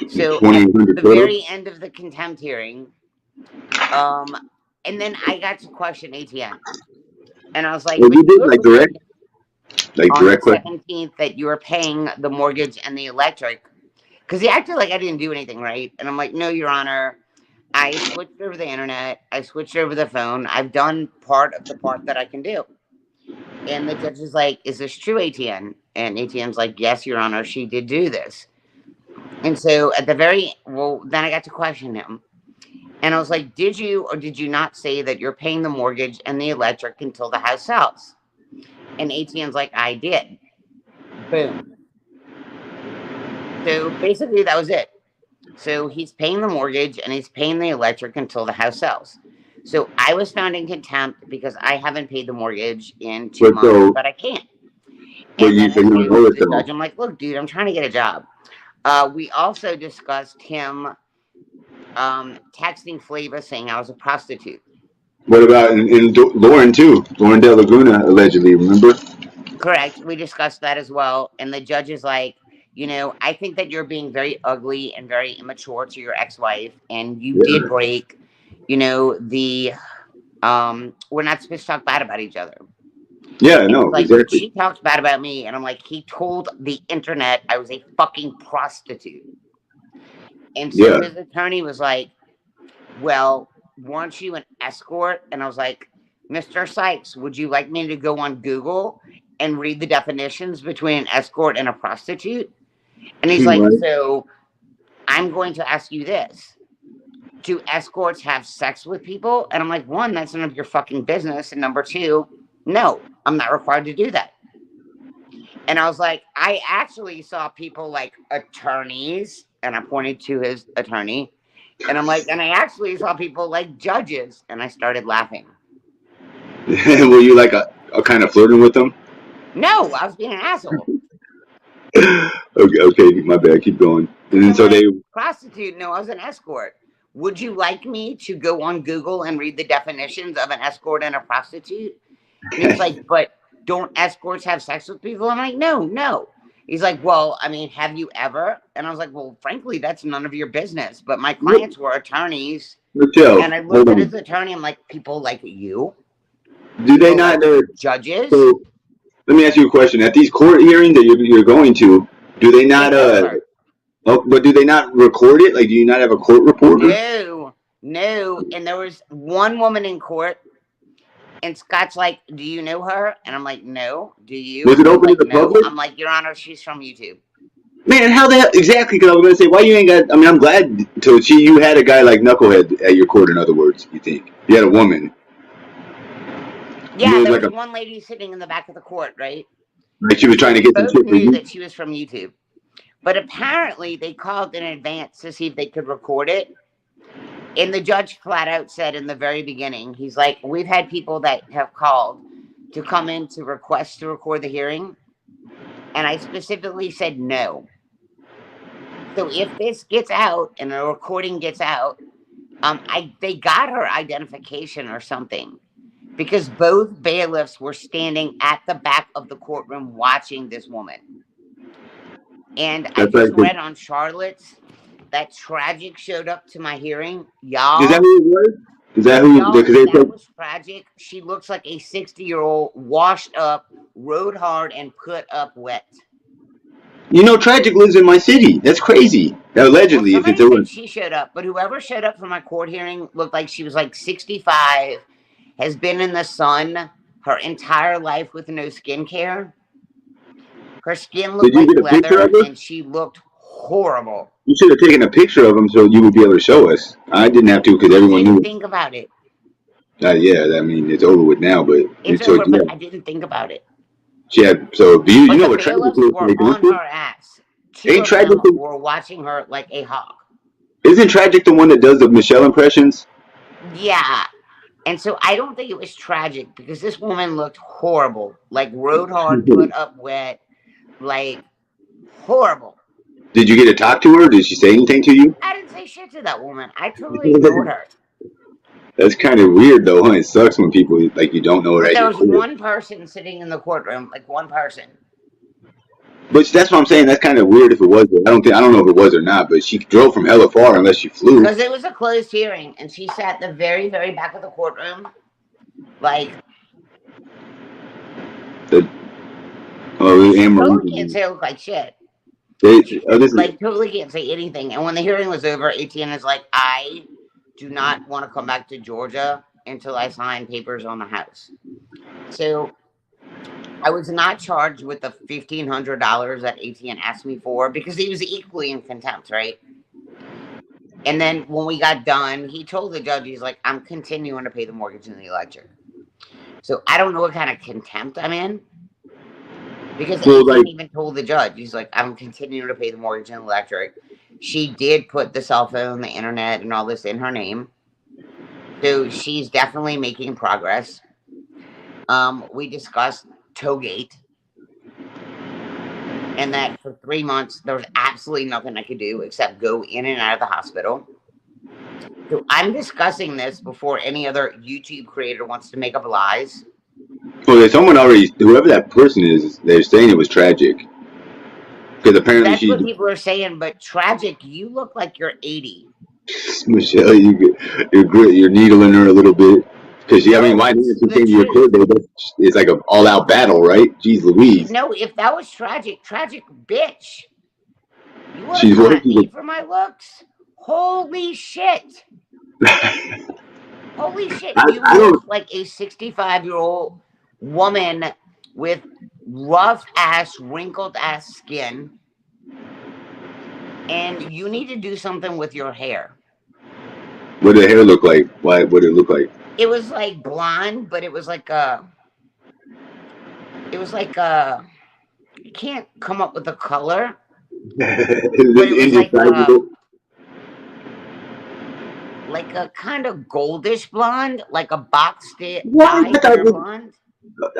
So at 2,800 the total. very end of the contempt hearing, um, and then I got to question ATN, and I was like, Well, but you you did agreed like on the direct question. 17th that you were paying the mortgage and the electric, because he acted like I didn't do anything right, and I'm like, no, Your Honor. I switched over the internet. I switched over the phone. I've done part of the part that I can do. And the judge is like, Is this true, ATN? And ATN's like, Yes, Your Honor, she did do this. And so then I got to question him. And I was like, Did you or did you not say that you're paying the mortgage and the electric until the house sells? And ATN's like, I did. Boom. So basically, that was it. So he's paying the mortgage and he's paying the electric until the house sells. So I was found in contempt because I haven't paid the mortgage in two But months, so, but I can't. but And then I you don't explained know to it the though. judge, I'm like, look, dude, I'm trying to get a job. We also discussed him texting Flava saying I was a prostitute. What about Lauren too? Lauren De Laguna allegedly. Remember? Correct. We discussed that as well. And the judge is like, I think that you're being very ugly and very immature to your ex-wife, and you did Yeah. break, the we're not supposed to talk bad about each other. Yeah. And he's No. like, but Exactly. she talks bad about me. And I'm like, he told the internet I was a fucking prostitute. And so Yeah. his attorney was like, well, weren't you an escort? And I was like, Mr. Sykes, would you like me to go on Google and read the definitions between an escort and a prostitute? And he's like, Right. so I'm going to ask you this. Do escorts have sex with people? And I'm like, one, that's none of your fucking business. And number two, no, I'm not required to do that. And I was like, I actually saw people like attorneys, and I pointed to his attorney, and I'm like, and I actually saw people like judges, and I started laughing. Were you like a kind of flirting with them? No, I was being an asshole. Okay. Okay. My bad. Keep going. And Because then I'm so they. like, prostitute, no, I was an escort. Would you like me to go on Google and read the definitions of an escort and a prostitute? And he's like, but don't escorts have sex with people? I'm like, no, no. He's like, well, I mean, have you ever? And I was like, well, frankly, that's none of your business. But my clients were attorneys. Michelle, And I hold looked at on. his attorney. I'm like, people like you, Do they people not? like judges. So let me ask you a question. At these court hearings that you're going to, do they They not? never. Oh, but do they not record it? Like, do you not have a court reporter? No, no. And there was one woman in court. And Scott's like, do you know her? And I'm like, no. Do you? Was it And he's open to like, the no. public? I'm like, Your Honor, she's from YouTube. Man, how the hell exactly? Because I was gonna say, why you ain't got? I mean, I'm glad to see you had a guy like Knucklehead at your court. In other words, you think you had a woman. You Yeah, was there like was one lady sitting in the back of the court, right? like she And was so trying to we get some both shit for knew you. that she was from YouTube. But apparently they called in advance to see if they could record it. And the judge flat out said in the very beginning, he's like, we've had people that have called to come in to request to record the hearing, and I specifically said no. So if this gets out and a recording gets out, they got her identification or something, because both bailiffs were standing at the back of the courtroom watching this woman. And I That's like, just read on Charlotte's that Tragic showed up to my hearing. is that Y'all, who it was? Is that who? y'all, Because if they that said, was Tragic, she looks like a 60-year-old, washed up, rode hard, and put up wet. you know, Tragic lives in my city. That's crazy. Well, Allegedly, if it's somebody over. said she showed up, but whoever showed up for my court hearing looked like she was like 65, has been in the sun her entire life with no skincare. Her skin Did looked you like get a picture of leather, her? and she looked horrible. You should have taken a picture of him so you would be able to show us. I didn't have to because I everyone didn't knew. think about it. Yeah, I mean it's over with now. But It's so over, but yeah, I didn't think about it. she had. So you But know the what Tragic bailiffs looks were like, don't on you? her ass. Two Ain't of Tragic? them were watching her like a hawk. Isn't Tragic the one that does the Michelle impressions? Yeah. And so I don't think it was tragic, because this woman looked horrible. Like rode hard, put up wet, like horrible. Did you get to talk to her? Did she say anything to you? I didn't say shit to that woman. I totally ignored her. That's kind of weird though, huh? It sucks when people like you don't know her But at there your was court. one person sitting in the courtroom, like one person. But that's what I'm saying. That's kind of weird if it was. I don't know if it was or not. But she drove from hella far unless she flew. Because it was a closed hearing, and she sat the very, very back of the courtroom. Like, The, and she Anne totally can't Marie. say I look like shit. She This is like totally can't say anything. And when the hearing was over, ATN is like, I do not want to come back to Georgia until I sign papers on the house. So I was not charged with the $1,500 that ATN asked me for, because he was equally in contempt, right? And then when we got done, he told the judge, he's like, I'm continuing to pay the mortgage and the electric. So I don't know what kind of contempt I'm in, because well, like ATN even told the judge, he's like, I'm continuing to pay the mortgage and electric. She did put the cell phone, the internet, and all this in her name. So she's definitely making progress. We discussed Toegate, and that for 3 months there was absolutely nothing I could do except go in and out of the hospital. So I'm discussing this before any other YouTube creator wants to make up lies. well, there's someone already. Whoever that person is, they're saying it was tragic because apparently That's she. what people are saying, but Tragic, you look like you're 80. Michelle, you're needling her a little bit because I mean, No, why it's didn't she the came to your truth. court date? It's like an all-out battle, right? Jeez, Louise. No, if that was Tragic bitch, you want to She's come at working. me for my looks? Holy shit. Holy shit. You I look don't. like a 65-year-old woman with rough ass, wrinkled ass skin. And you need to do something with your hair. What did the hair look like? Why? What did it look like? It was like blonde, but it was like a. You can't come up with a color, but it was Indescribable. like a kind of goldish blonde, like a boxed What? dye hair blonde.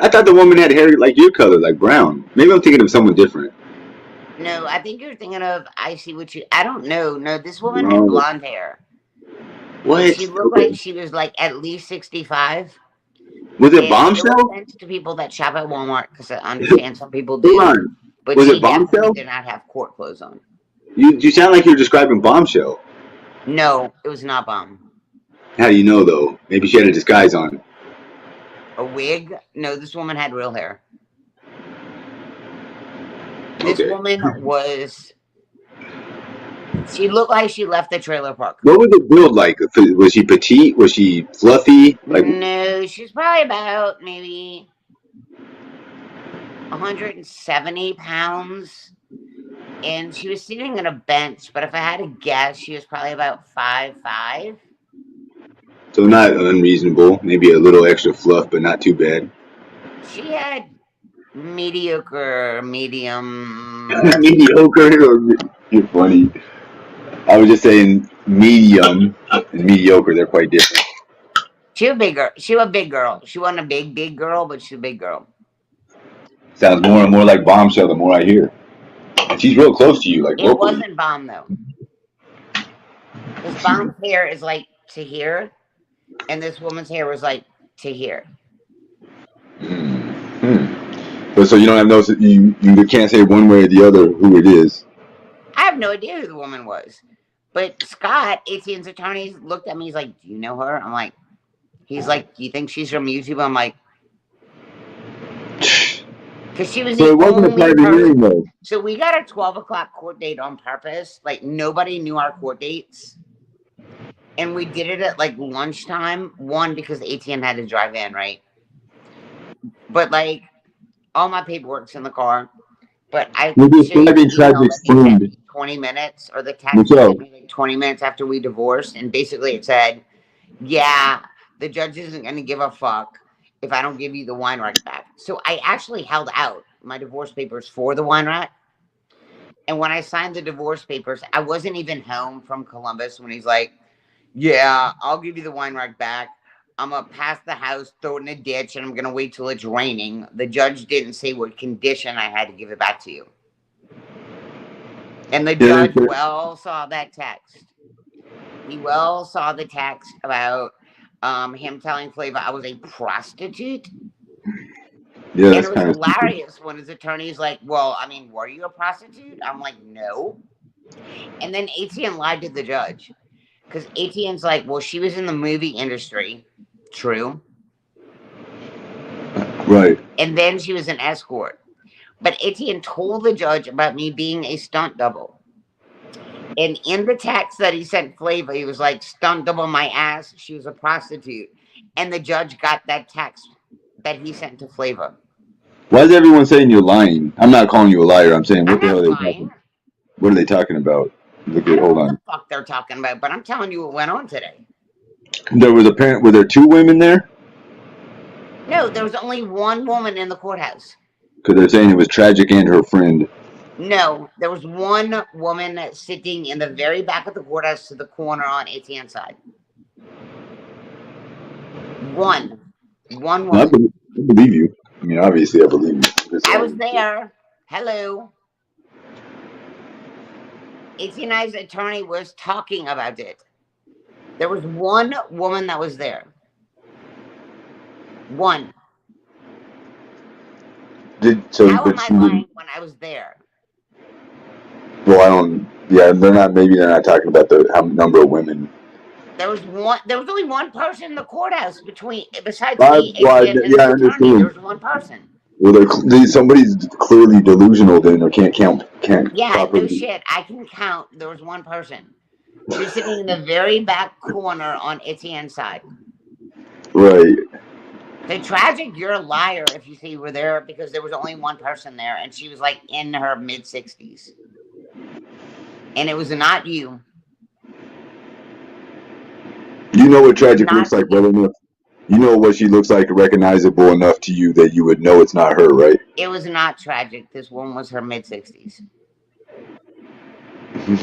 I thought the woman had hair like your color, like brown. Maybe I'm thinking of someone different. No, I think you're thinking of I see what you. I don't know. No, this woman had No. blonde hair, and What? she looked Okay. like she was like at least 65. Was it And no Bombshell? offense to people that shop at Walmart, because I understand some people Hold do, on. but Was it she definitely Bombshell? did not have court clothes on. You sound like you're describing Bombshell. No, it was not bomb. How do you know though? Maybe she had a disguise on. A wig? No, this woman had real hair. This Okay. woman was. She looked like she left the trailer park. What was it build like? Was she petite? Was she fluffy? Like No, she's probably about maybe 170 pounds. And she was sitting on a bench, but if I had to guess, she was probably about 5'5". so not unreasonable. Maybe a little extra fluff, but not too bad. She had mediocre, medium. Mediocre or you're funny. I was just saying medium and mediocre. They're quite different. She was a big girl. She was a big girl. She wasn't a big girl, but she's a big girl. Sounds more and more like Bombshell the more I hear. And she's real close to you, like It locally. wasn't Bomb though, because Bomb's hair is like to here, and this woman's hair was like to here. But so you don't have no, you can't say one way or the other who it is. I have no idea who the woman was, but Scott, ATN's attorney, looked at me. He's like, "Do you know her?" I'm like, "He's like, do you think she's from YouTube?" I'm like, because she was So the it wasn't a only private hearing person. though. So we got a 12 o'clock court date on purpose. Like nobody knew our court dates. And we did it at like lunchtime. One, because ATN had to drive in, right? But like all my paperwork's in the car. But I You're can show you describing the email that Tragic's he sent friend, me 20 minutes, or the text he Michelle. sent me like 20 minutes after we divorced. And basically it said, yeah, the judge isn't going to give a fuck if I don't give you the wine rack back. So I actually held out my divorce papers for the wine rack. And when I signed the divorce papers, I wasn't even home from Columbus when he's like, yeah, I'll give you the wine rack back. I'm going to pass the house, throw it in a ditch, and I'm going to wait till it's raining. The judge didn't say what condition I had to give it back to you. And the Yeah, judge well saw that text. He well saw the text about him telling Flava I was a prostitute. yeah, And that's it was kind of stupid. hilarious when his attorney's like, well, I mean, were you a prostitute? I'm like, no. And then ATN lied to the judge. Because ATN's like, well, she was in the movie industry. True. Right. And then she was an escort. But ATN told the judge about me being a stunt double. And in the text that he sent Flava, he was like, stunt double my ass. She was a prostitute. And the judge got that text that he sent to Flava. Why is everyone saying you're lying? I'm not calling you a liar. I'm saying I'm what the hell not are they lying. talking? What are they talking about? Look I at, don't know hold what the on. fuck they're talking about, but I'm telling you what went on today. There was a parent. Were there two women there? No, there was only one woman in the courthouse. Because they're saying it was Tragic and her friend. No, there was one woman sitting in the very back of the courthouse to the corner on ATN side. One No, woman. I believe you. I mean, obviously, I believe you. I was there. Hello. ATN's attorney was talking about it. There was one woman that was there. One. How am I lying when I was there? Well, I don't. Yeah, they're not. Maybe they're not talking about the number of women. There was one. There was only one person in the courthouse besides Well, me, ATN, and yeah, his I attorney. There understand. was one person. Well, somebody's clearly delusional then, or can't Yeah, no properly. shit. I can count. There was one person. She was sitting in the very back corner on Etienne's side. Right. So tragic, you're a liar if you say you were there, because there was only one person there, and she was like in her mid-60s. And it was not you. You know what It was Tragic looks not like you. well enough. You know what she looks like, recognizable enough to you that you would know it's not her, right? It was not tragic. This woman was her mid-60s.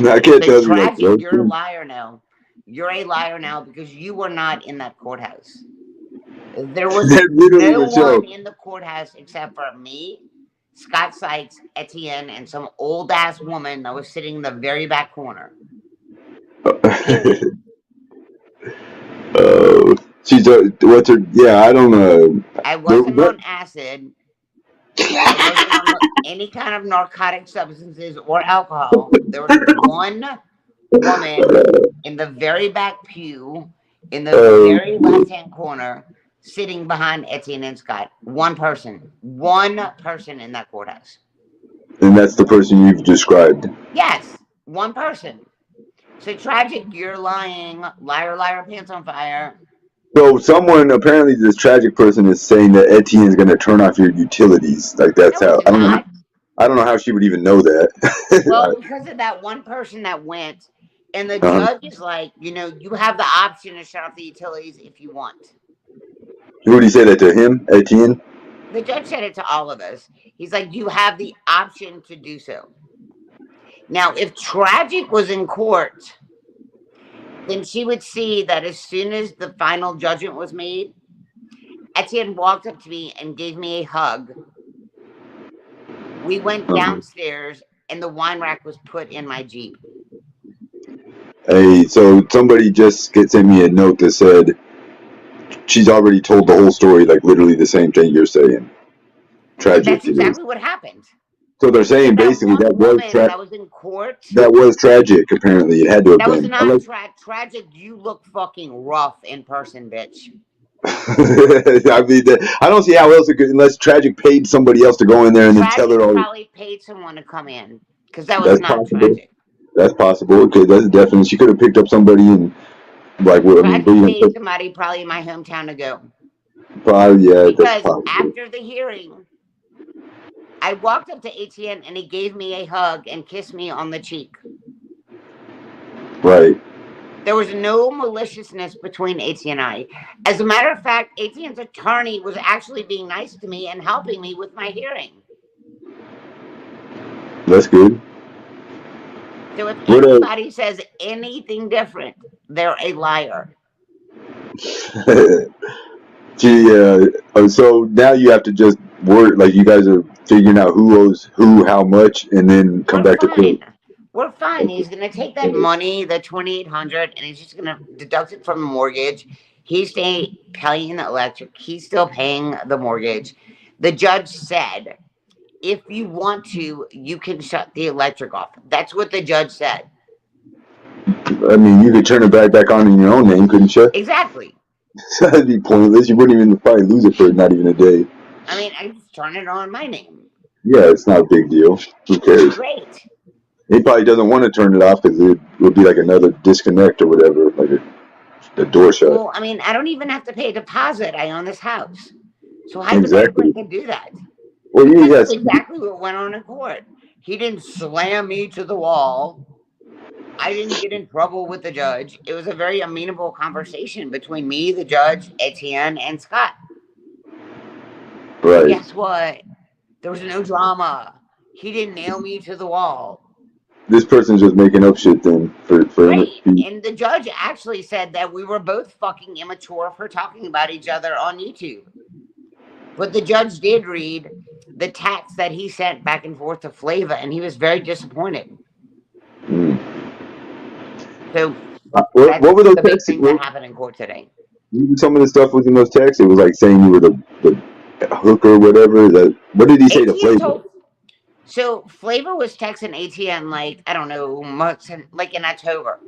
I can't So tell you like tragic, those you're a things. liar now. You're a liar now because you were not in that courthouse. There was That literally no would show. one in the courthouse except for me, Scott Sykes, Etienne, and some old ass woman that was sitting in the very back corner. Period. She's what's her? Yeah, I don't know. I wasn't on acid. I wasn't on any kind of narcotic substances or alcohol. There was one woman in the very back pew, in the very left hand corner, sitting behind Etienne and Scott. One person. One person in that courthouse. And that's the person you've described. Yes, one person. So tragic, you're lying. Liar, liar, pants on fire. So someone apparently this tragic person is saying that Etienne's going to turn off your utilities. Like that's No, he's how I don't know. not. I don't know how she would even know Well, that. because of that one person that went, and the uh-huh. judge is like, you have the option to shut off the utilities if you want. Would he say that to him, Etienne? The judge said it to all of us. He's like, you have the option to do so. Now, if Tragic was in court then she would see that as soon as the final judgment was made, Etienne walked up to me and gave me a hug. We went Uh-huh. downstairs and the wine rack was put in my Jeep. Hey, so somebody just sent me a note that said she's already told the whole story, like literally the same thing you're saying. That's Tragic it is. exactly what happened. So they're saying And that basically one woman that was in court, that was tragic. Apparently, it had to have that was been. not tragic. You look fucking rough in person, bitch. I mean, I don't see how else it could, unless tragic paid somebody else to go in there and then tell her Tragic all. probably paid someone to come in because that was That's not possible. tragic. That's possible. Okay, that's definitely. She could have picked up somebody and like, what I mean, Tragic paid somebody probably in my hometown to go. probably, yeah, that's Because possible. after the hearing, I walked up to Etienne and he gave me a hug and kissed me on the cheek. Right. There was no maliciousness between Etienne and I. As a matter of fact, Etienne's attorney was actually being nice to me and helping me with my hearing. That's good. So if What anybody says anything different, they're a liar. Gee, so now you have to just work, like you guys are figuring out who owes who how much, and then come We're back to court. fine. We're fine. He's gonna take that money, the 2,800, and he's just gonna deduct it from the mortgage. He's paying the electric. He's still paying the mortgage. The judge said, if you want to, you can shut the electric off. That's what the judge said. I mean, you could turn it back on in your own name, couldn't you? Exactly. That'd be pointless. You wouldn't even probably lose it for not even a day. I mean, I just turn it on my name. Yeah, it's not a big deal. Who cares? Great. He probably doesn't want to turn it off because it would be like another disconnect or whatever, like a door shut. Well, I mean, I don't even have to pay a deposit. I own this house. So hypothetically, Exactly. I can do that. Well, And that's yes. exactly what went on in court. He didn't slam me to the wall. I didn't get in trouble with the judge. It was a very amenable conversation between me, the judge, Etienne, and Scott. Right. And guess what? There was no drama. He didn't nail me to the wall. This person's just making up shit then for Right. And the judge actually said that we were both fucking immature for talking about each other on YouTube. But the judge did read the text that he sent back and forth to Flava, and he was very disappointed. Mm. So what were those the big texts? thing that happened in court today. Some of the stuff was in those texts. It was like saying you were the hooker or whatever. That what did he say to Flava? So Flava was texting ATN like, I don't know, months like in October.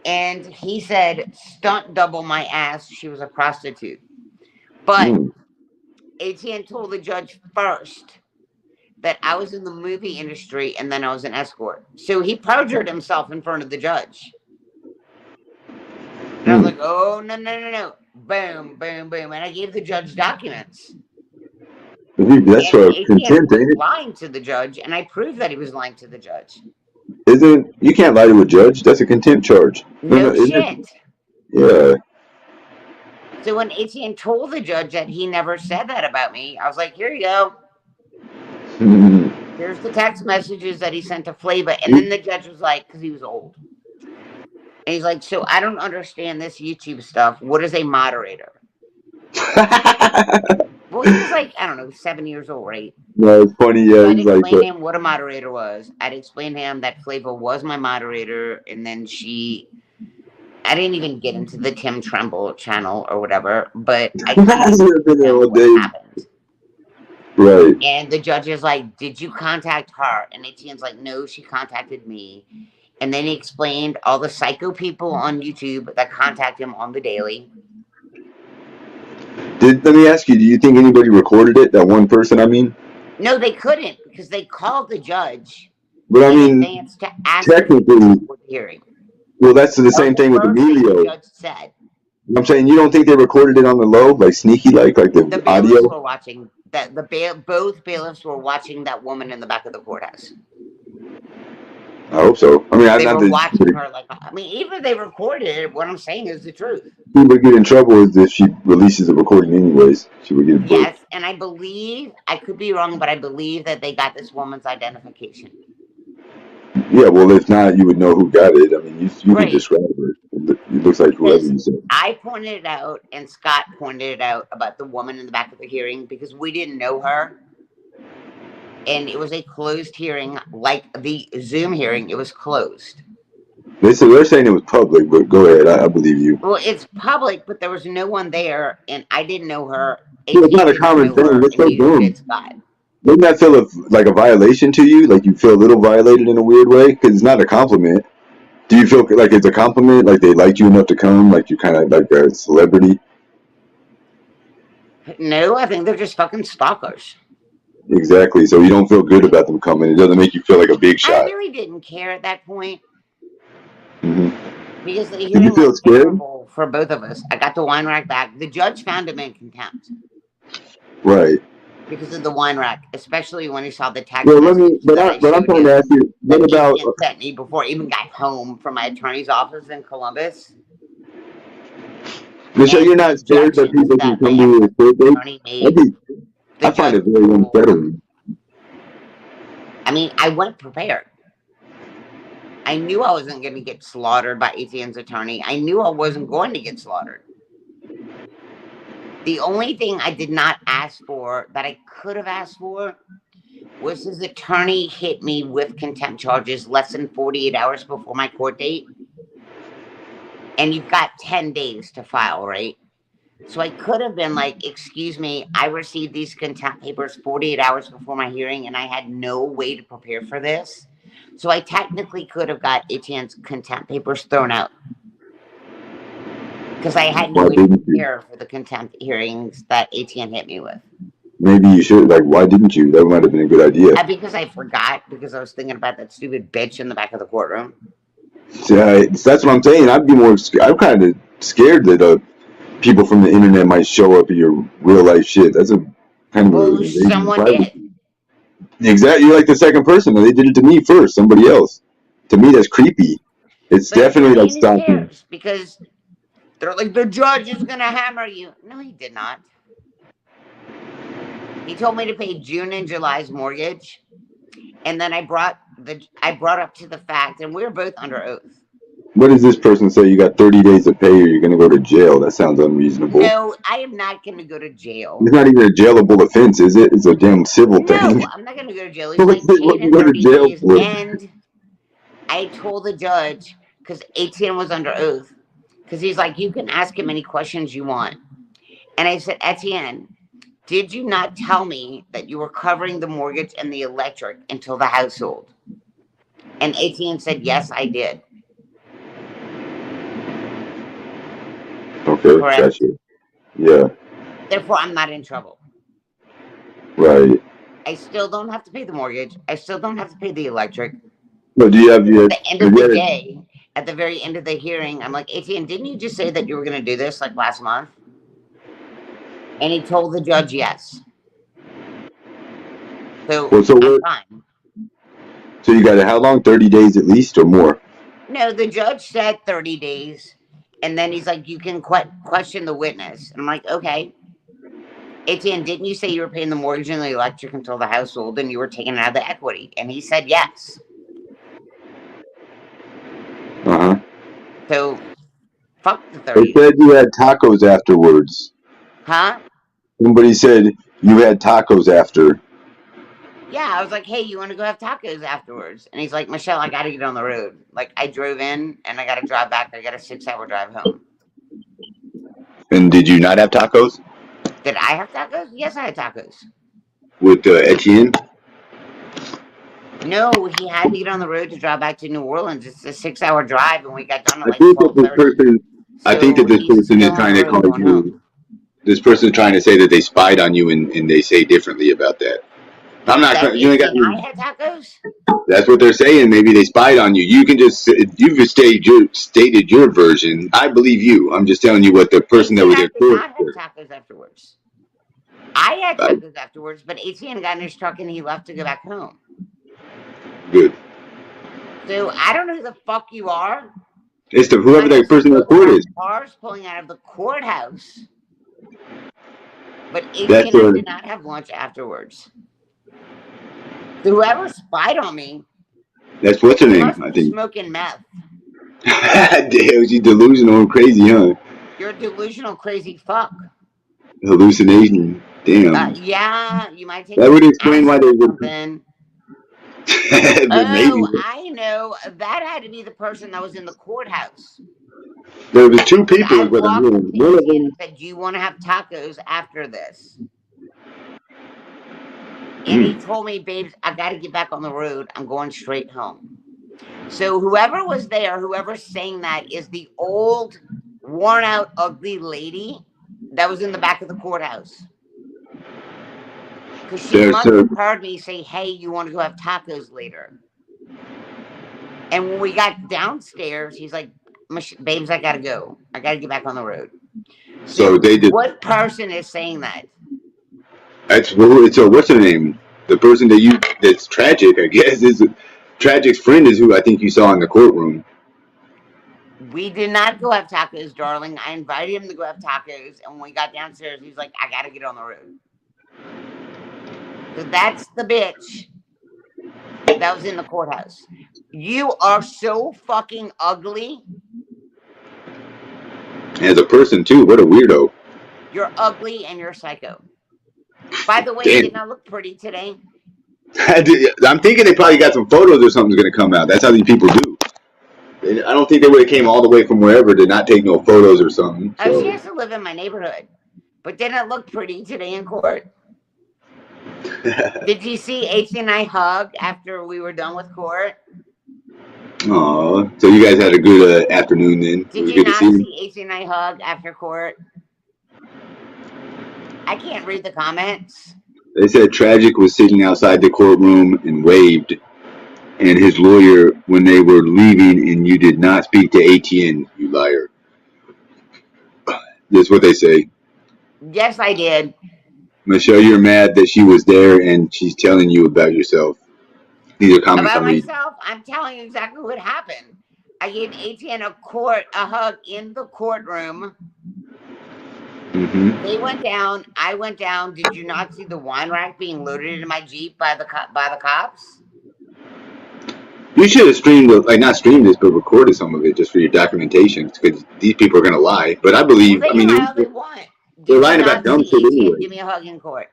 And he said, stunt double my ass. She was a prostitute. But ATN told the judge first that I was in the movie industry and then I was an escort. So he perjured himself in front of the judge. And I was like, oh, no. Boom, boom, boom. And I gave the judge documents. That's for contempt, ain't it? Lying to the judge, and I proved that he was lying to the judge. Isn't you can't lie to a judge? That's a contempt charge. No shit. Yeah. So when ATN told the judge that he never said that about me, I was like, here you go. Here's the text messages that he sent to Flava. And then the judge was like, because he was old. And he's like, so I don't understand this YouTube stuff. What is a moderator? Well, he was like, I don't know, 7 years old, right? No, it's funny. Yeah, so I'd he's explain like, him what a moderator was. I'd explain him that Flava was my moderator. And then I didn't even get into the Tim Tremble channel or whatever, but I kind of know what happened. Right. And the judge is like, did you contact her? And Etienne's like, no, she contacted me. And then he explained all the psycho people on YouTube that contact him on the daily. Let me ask you, do you think anybody recorded it? That one person, I mean? No, they couldn't because they called the judge. But I mean, to ask technically, for the hearing. Well, that's the same thing with Emilio. The judge said. I'm saying you don't think they recorded it on the low, like sneaky, like the audio. Were watching that. Both bailiffs were watching that woman in the back of the courthouse. I hope so. I mean, they were watching her. Like, I mean, even if they recorded it, what I'm saying is the truth. She would get in trouble if she releases the recording, anyways. She would get booked. Yes, and I believe I could be wrong, but I believe that they got this woman's identification. Yeah, well, if not, you would know who got it. I mean, you can Right. describe it. It looks like whoever Because you said. I pointed it out and Scott pointed it out about the woman in the back of the hearing because we didn't know her. And it was a closed hearing, like the Zoom hearing, it was closed. They're saying it was public, but go ahead. I believe you. Well, it's public, but there was no one there, and I didn't know her. Yeah, it's ATN not a did not common know thing. her, It's and so neither dumb. did Scott. Doesn't that feel like a violation to you? Like you feel a little violated in a weird way? Because it's not a compliment. Do you feel like it's a compliment? Like they liked you enough to come? Like you're kind of like a celebrity? No, I think they're just fucking stalkers. Exactly. So you don't feel good about them coming. It doesn't make you feel like a big I shot. really didn't care at that point Hmm. because the Did you hearing was feel scared? terrible for both of us. I got the wine rack back. The judge found him in contempt Right. because of the wine rack, especially when he saw the text Well, let me. message that I But I'm showed trying to him ask you. that What about? ATN sent me before I even got home from my attorney's office in Columbus. Michelle, And you're the not scared that objections people can that my come to your court date? ex-attorney I made, think the I find judge it very ruled. unsettling. I mean, I went prepared. I knew I wasn't going to get slaughtered by ATN's attorney. I knew I wasn't going to get slaughtered. The only thing I did not ask for that I could have asked for was his attorney hit me with contempt charges less than 48 hours before my court date. And you've got 10 days to file, right? So I could have been like, excuse me, I received these contempt papers 48 hours before my hearing and I had no way to prepare for this. So I technically could have got ATN's contempt papers thrown out because I had no Why way to didn't you? prepare for the contempt hearings that ATN hit me with. Maybe you should. Like, why didn't you? That might have been a good idea. Because I forgot because I was thinking about that stupid bitch in the back of the courtroom. Yeah, that's what I'm saying. I'd be more. I'm kind of scared that people from the internet might show up at your real life shit. That's a kind of an Well, invasion of someone did. privacy. Exactly. You're like the second person. They did it to me first. Somebody else. To me, that's creepy. It's But I definitely like mean, who stalking. cares? Because they're like, the judge is going to hammer you. No, he did not. He told me to pay June and July's mortgage. And then I brought up to the fact, and we were both under oath. What does this person say? You got 30 days to pay, or you're going to go to jail. That sounds unreasonable. No, I am not going to go to jail. It's not even a jailable offense, is it? It's a damn civil thing. No, I'm not going to go to jail. He's like, pay What it you in go to 30 jail days. for? And I told the judge, because ATN was under oath, because he's like, you can ask him any questions you want. And I said, Etienne, did you not tell me that you were covering the mortgage and the electric until the house sold? And Etienne said, yes, I did. Okay, Correct? gotcha. Yeah, Therefore, I'm not in trouble. right. I still don't have to pay the mortgage. I still don't have to pay the electric. No, do you have At your? the end Have of you the had a, day, at the very end of the hearing, I'm like, Etienne, didn't you just say that you were going to do this like last month? And he told the judge yes. So well, so I'm what? fine. So you got how long? 30 days at least, or more? No, the judge said 30 days. And then he's like, you can question the witness. And I'm like, okay. Etienne, didn't you say you were paying the mortgage and the electric until the house sold and you were taking out of the equity? And he said yes. Uh huh. So fuck the They 30 said days. you had tacos afterwards. Huh? Somebody said you had tacos after. Yeah, I was like, hey, you want to go have tacos afterwards? And he's like, Michelle, I got to get on the road. Like, I drove in and I got to drive back. I got a 6-hour drive home. And did you not have tacos Did I have tacos? Yes, I had tacos. with Etienne? No, he had to get on the road to drive back to New Orleans. It's a 6-hour drive, and we got done at I like think that this 12:30. person. I think So that this he's person is still on the trying to road call going home. you. This person is trying to say that they spied on you, and they say differently about that. I'm not. That You ain't got. AT and I had tacos. That's what they're saying. Maybe they spied on you. You can just you've stated your version. I believe you. I'm just telling you what the person AT that and was I there did for not have said. tacos afterwards. I had tacos afterwards, but ATN got in his truck and he left to go back home. Good. So I don't know who the fuck you are, It's the but whoever I that just person in know the there court are is. cars pulling out of the courthouse. But AT That's and I the. did not have lunch afterwards. So whoever spied on me That's what's her You name, must I be think. smoking meth. Damn, she's delusional and crazy, huh? You're a delusional, crazy fuck. Hallucination. Damn. Yeah, you might take That would some explain why acid they or would. something. But maybe. Oh, I know. That had to be the person that was in the courthouse. There was two Because people, I is what I'm walked up hearing. to One of ATN them. and said, "Do you want to have tacos after this?" And he Mm, told me, "Babes, I got to get back on the road. I'm going straight home." So whoever was there, whoever's saying that, is the old, worn out, ugly lady that was in the back of the courthouse. Because she there's must have heard me say, "Hey, you want to go have tacos later?" And when we got downstairs, he's like, "Babes, I got to go. I got to get back on the road." so So they did. what person is saying that? So what's her name? The person that's tragic, I guess, is Tragic's friend is who I think you saw in the courtroom. We did not go have tacos, darling. I invited him to go have tacos. And when we got downstairs, he's like, "I got to get on the road." So that's the bitch that was in the courthouse. You are so fucking ugly. As a person too, what a weirdo. You're ugly and you're psycho. By the way, Damn. didn't I look pretty today? I'm thinking they probably got some photos or something's gonna come out. That's how these people do. I don't think they would have came all the way from wherever to not take no photos or something. Oh, she So has to live in my neighborhood. But didn't I look pretty today in court? Did you see H and I hug after we were done with court? Aw, so you guys had a good afternoon then. It Did was you good to see not you. see H and I hug after court? I can't read the comments. They said Tragic was sitting outside the courtroom and waved, and his lawyer when they were leaving, and you did not speak to ATN, you liar. That's what they say. Yes, I did. Michelle, you're mad that she was there and she's telling you about yourself. These are comments About I'm reading. myself, I'm telling you exactly what happened. I gave ATN a hug in the courtroom. Hmm. They went down. I went down. Did you not see the wine rack being loaded into my Jeep by by the cops? You should have like not streamed this, but recorded some of it just for your documentation, because these people are gonna lie. But I Well, believe, they I can mean, lie all they want. they're Did you lying about not dumb shit see ATN anyway. give me a hug in court?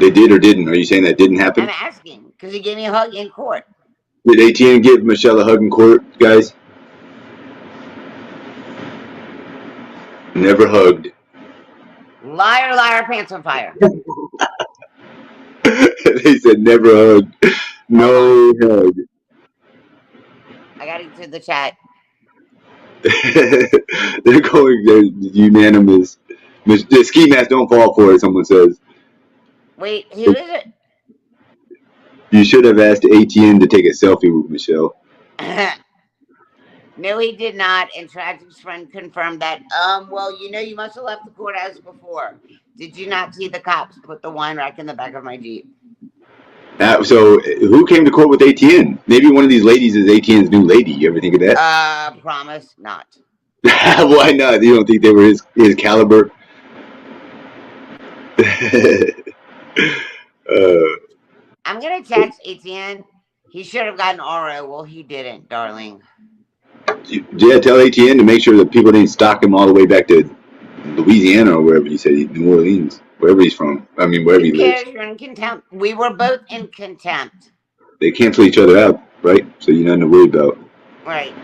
They did or didn't? Are you saying that didn't I'm happen? asking because he gave me a hug in court. Did ATN give Michelle a hug in court, guys? Never hugged. Liar, liar, pants on fire. They said never hugged. Hold on. No hug. I got to get to the chat. They're unanimous. The ski mask don't fall for it, someone says. Wait, who is You should have asked ATN to take a selfie with Michelle. it? No, he did not. And Tragic's friend confirmed that. Well, you must have left the courthouse before. Did you not see the cops put the wine rack in the back of my Jeep? So who came to court with ATN? Maybe one of these ladies is ATN's new lady. You ever think of that? Promise not. Why not? You don't think they were his caliber? I'm gonna text ATN. He should have gotten RO. Well, he didn't, darling. Yeah, tell ATN to make sure that people didn't stalk him all the way back to Louisiana or wherever you said New Orleans, wherever he's from. I mean, wherever Who he lives. cares? You're in contempt. We were both in contempt. They cancel each other out, right? So you're nothing to worry about. Right.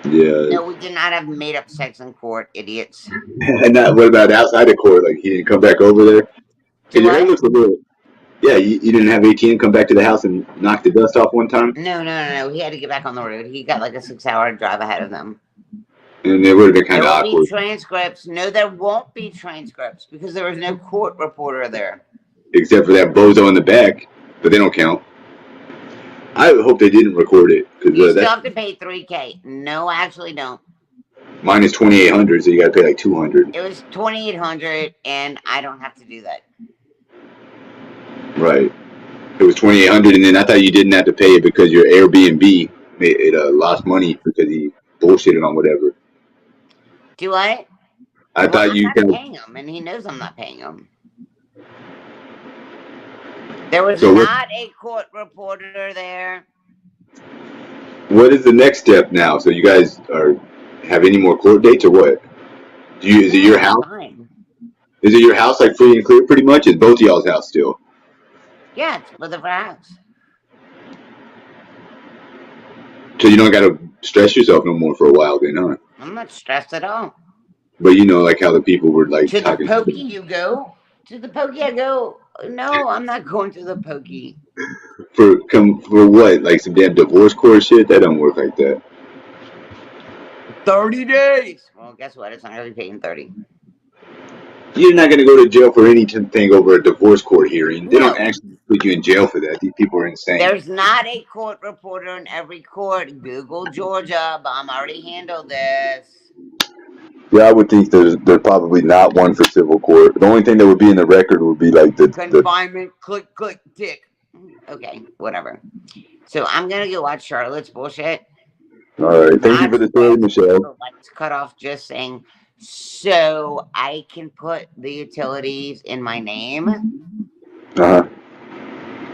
Yeah. No, we did not have made up sex in court, idiots. And what about outside the court? Like he didn't come back over there? Do Your hair what? looks a little. Yeah, you didn't have ATN come back to the house and knock the dust off one time? No. He had to get back on the road. He got like a 6-hour drive ahead of them. And it would have been kind There of will be awkward. transcripts. No, there won't be transcripts because there was no court reporter there. Except for that bozo in the back, but they don't count. I hope they didn't record it You because still that's have to pay $3K. No, actually don't. mine is 2,800, so you got to pay like 200. It was $2,800, and I don't have to do that. Right. It was 2,800, and then I thought you didn't have to pay it because your Airbnb lost money because he bullshitted on whatever. Do I? I thought I'm you not guys. paying him, and he knows I'm not paying him. There was So not a court reporter there. what is the next step now? So you guys are have any more court dates or what? Is it No, your it's house? fine. Is it your house like free and clear pretty much? It's both of y'all's house still. Yeah, it's for the house. So you don't gotta stress yourself no more for a while then, huh? I'm not stressed at all. But you know like how the people were like To the talking pokey you go. To the pokey I go. No, I'm not going to the pokey. for what? Like some damn divorce court shit? That don't work like that. 30 days. Well, guess what? It's not going to be paid in 30. You're not gonna go to jail for anything over a divorce court hearing. They don't No, actually put you in jail for that. These people are insane. there's not a court reporter in every court. Google Georgia. But I'm already handled this. Yeah, I would think there's probably not one for civil court. The only thing that would be in the record would be like the Confinement. Click, click, tick. Okay, whatever. So I'm going to go watch Charlotte's bullshit. All right. Thank you Not for the story, stressed until Michelle. the lights cut off, just saying, so I can put the utilities in my name. Uh huh.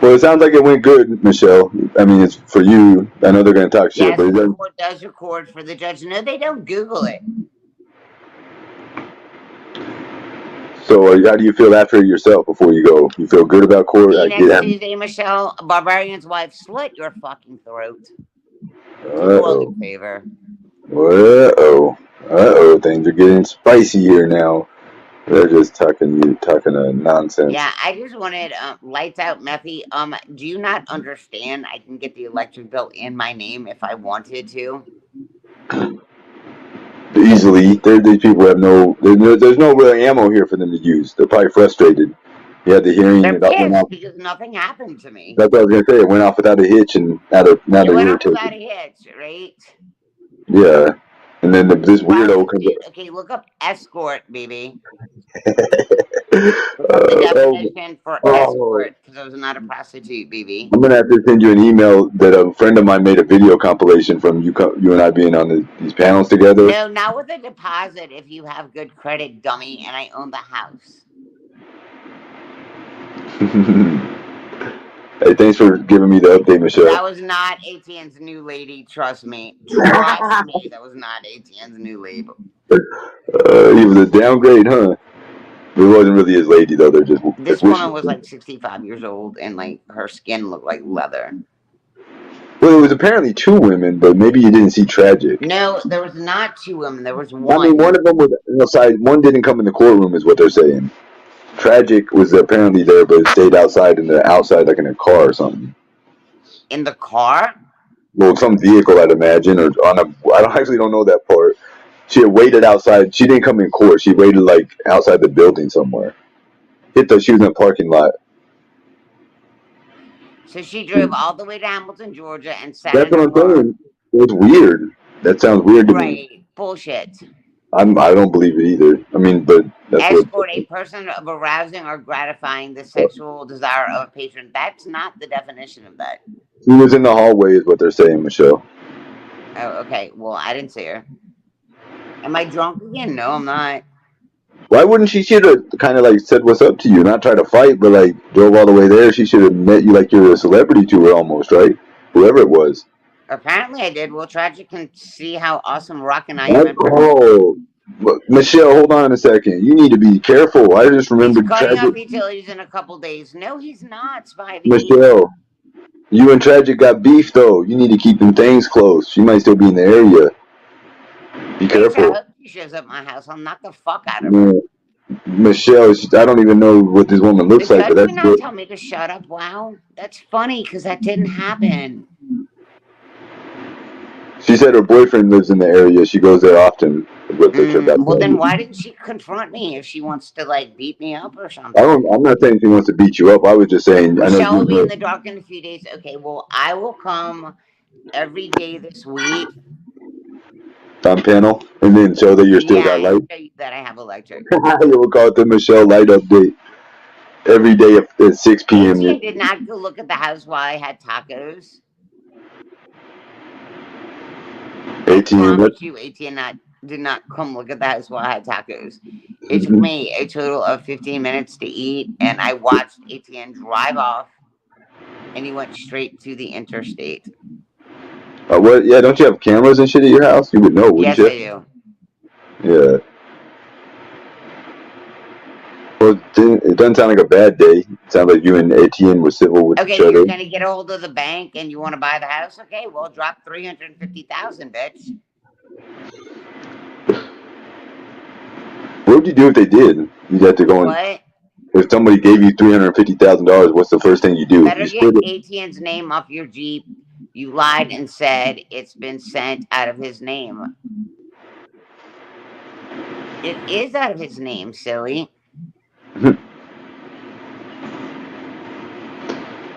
Well, it sounds like it went good, Michelle. I mean, it's for you. I know they're gonna talk shit, Yes, but the court does record for the judge. No, they don't Google it. so how do you feel after yourself before you go? You feel good about court? See you It next happened. Tuesday, Michelle. Barbarian's wife, slit your fucking throat. Uh Do the world oh. a favor. Uh oh. Uh oh. Things are getting spicy here now. They're just talking nonsense. Yeah, I just wanted lights out, Methy. Do you not understand? I can get the electric bill in my name if I wanted to. Easily, these people have there's no real ammo here for them to use. They're probably frustrated. You had the hearing, They're it went pissed off. because nothing happened to me. That's what I was gonna say. It went off without a hitch, and now It they're went off irritated. without a hitch, right? Yeah, and then this weirdo comes Prostitute. Okay, look up escort, baby. up. Look up the Oh, definition for oh, escort because I was not a prostitute, baby. I'm gonna have to send you an email that a friend of mine made a video compilation from you and I being on these panels together. No, not with a deposit if you have good credit, dummy, and I own the house. Hey, thanks for giving me the update, Michelle. That was not ATN's new lady, trust me. Trust me, that was not ATN's new lady. He was a downgrade, huh? It wasn't really his lady though. They're just This wishing. woman was like 65 years old and like her skin looked like leather. Well, it was apparently two women, but maybe you didn't see Tragic. No, there was not two women, there was I mean, one. one of them was outside. One didn't come in the courtroom, is what they're saying. Tragic was apparently there, but stayed outside outside, like in a car or something. In the car? Well, some vehicle, I'd imagine, or on a. I don't know that part. She had waited outside. She didn't come in court. She waited like outside the building somewhere. She was in a parking lot. So she drove all the way to Hamilton, Georgia and sat That's in her what I'm car. saying. It's weird. That sounds weird to me. Right. Bullshit. I don't believe it either. I mean, but that's Escort a person of arousing or gratifying the sexual desire of a patron. That's not the definition of that. He was in the hallway, is what they're saying, Michelle. Oh, okay. Well, I didn't see her. Am I drunk again? No, I'm not. Why wouldn't she should have kind of like said what's up to you, not try to fight, but like drove all the way there? She should have met you like you're a celebrity to her almost, right? Whoever it was. Apparently I did. Well, Tragic can see how awesome rockin' I am in person. Oh, Michelle, hold on a second. You need to be careful. I just He's remembered cutting Tragic. off utilities in a couple days. No, he's not, Spivey. Michelle, you and Tragic got beef though. You need to keep them things close. She might still be in the area. Be Bitch, I careful. hope she shows up at my house. I'll knock the fuck out of her. Michelle, I don't even know what this woman The looks like, judge but would that's not good. tell me to shut up. Wow. That's funny because that didn't happen. She said her boyfriend lives in the area. She goes there often. Well, then why didn't she confront me if she wants to, like, beat me up or something? I'm not saying she wants to beat you up. I was just saying. Michelle will be in the dark in a few days. Okay, well, I will come every day this week. On panel, and then show that you're still got light. Show you that I have electric. We'll call it the Michelle Light Update. Every day at 6 p.m. ATN did not go look at the house while I had tacos. I promise you, ATN did not come look at the house while I had tacos. It took me a total of 15 minutes to eat, and I watched ATN drive off. and he went straight to the interstate. What? Yeah, don't you have cameras and shit at your house? You would know, wouldn't Yes, I you? do. Yeah. Well, it doesn't sound like a bad day. It sounds like you and Etienne were civil with each Okay, you're other. gonna get a hold of the bank and you want to buy the house. Okay, well, drop 350,000, bitch. What would you do if they did? You'd have to go and What? if somebody gave you $350,000, what's the first thing you You do? better You get split it. ATN's name off your Jeep. You lied and said it's been sent out of his name. It is out of his name, silly.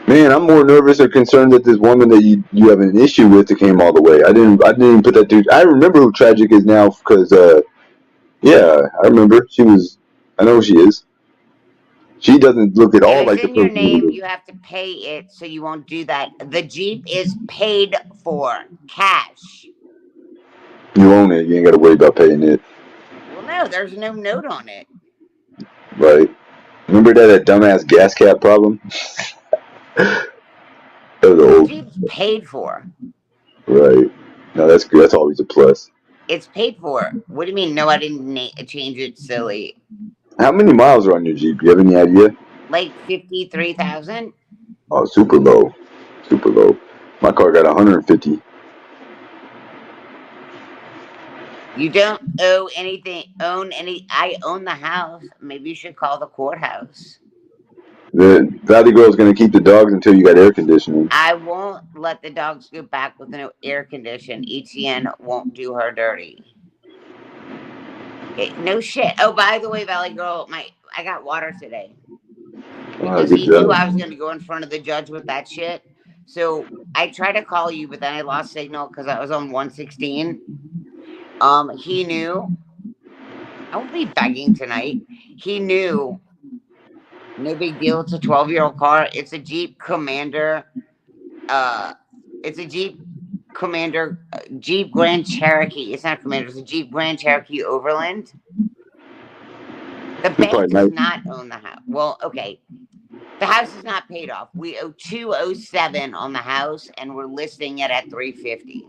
Man, I'm more nervous or concerned that this woman that you have an issue with that came all the way. I didn't even put that dude. I remember who Tragic is now because yeah, I remember she was. I know who she is. She doesn't look at If all it's like the in your person name, who you have to pay it, so you won't do that. The Jeep is paid for cash. you own it. You ain't got to worry about paying it, Well, no, there's no note on it. right? Remember that dumbass gas cap problem? That was The old, Jeep's paid for. right? No, that's good. That's always a plus. It's paid for. What do you mean? No, I didn't change it, silly. How many miles are on your Jeep? You have any idea? Like 53,000? Oh, super low, super low. My car got 150. You don't owe anything, own any. I own the house. Maybe you should call the courthouse. The Valley Girl's gonna keep the dogs until you got air conditioning. I won't let the dogs go back with no air condition. ETN won't do her dirty. No shit. Oh, by the way, Valley Girl, I got water today Oh, because good he knew job. I was going to go in front of the judge with that shit. So I tried to call you, but then I lost signal because I was on 116. He knew I won't be begging tonight. He knew. No big deal. It's a 12-year-old car. It's a Jeep Commander. Uh, it's a Jeep Commander, Jeep Grand Cherokee. It's not Commander. It's a Jeep Grand Cherokee Overland. The It's bank probably does nice. not own the house. Well, okay. The house is not paid off. We owe 207 on the house, and we're listing it at 350.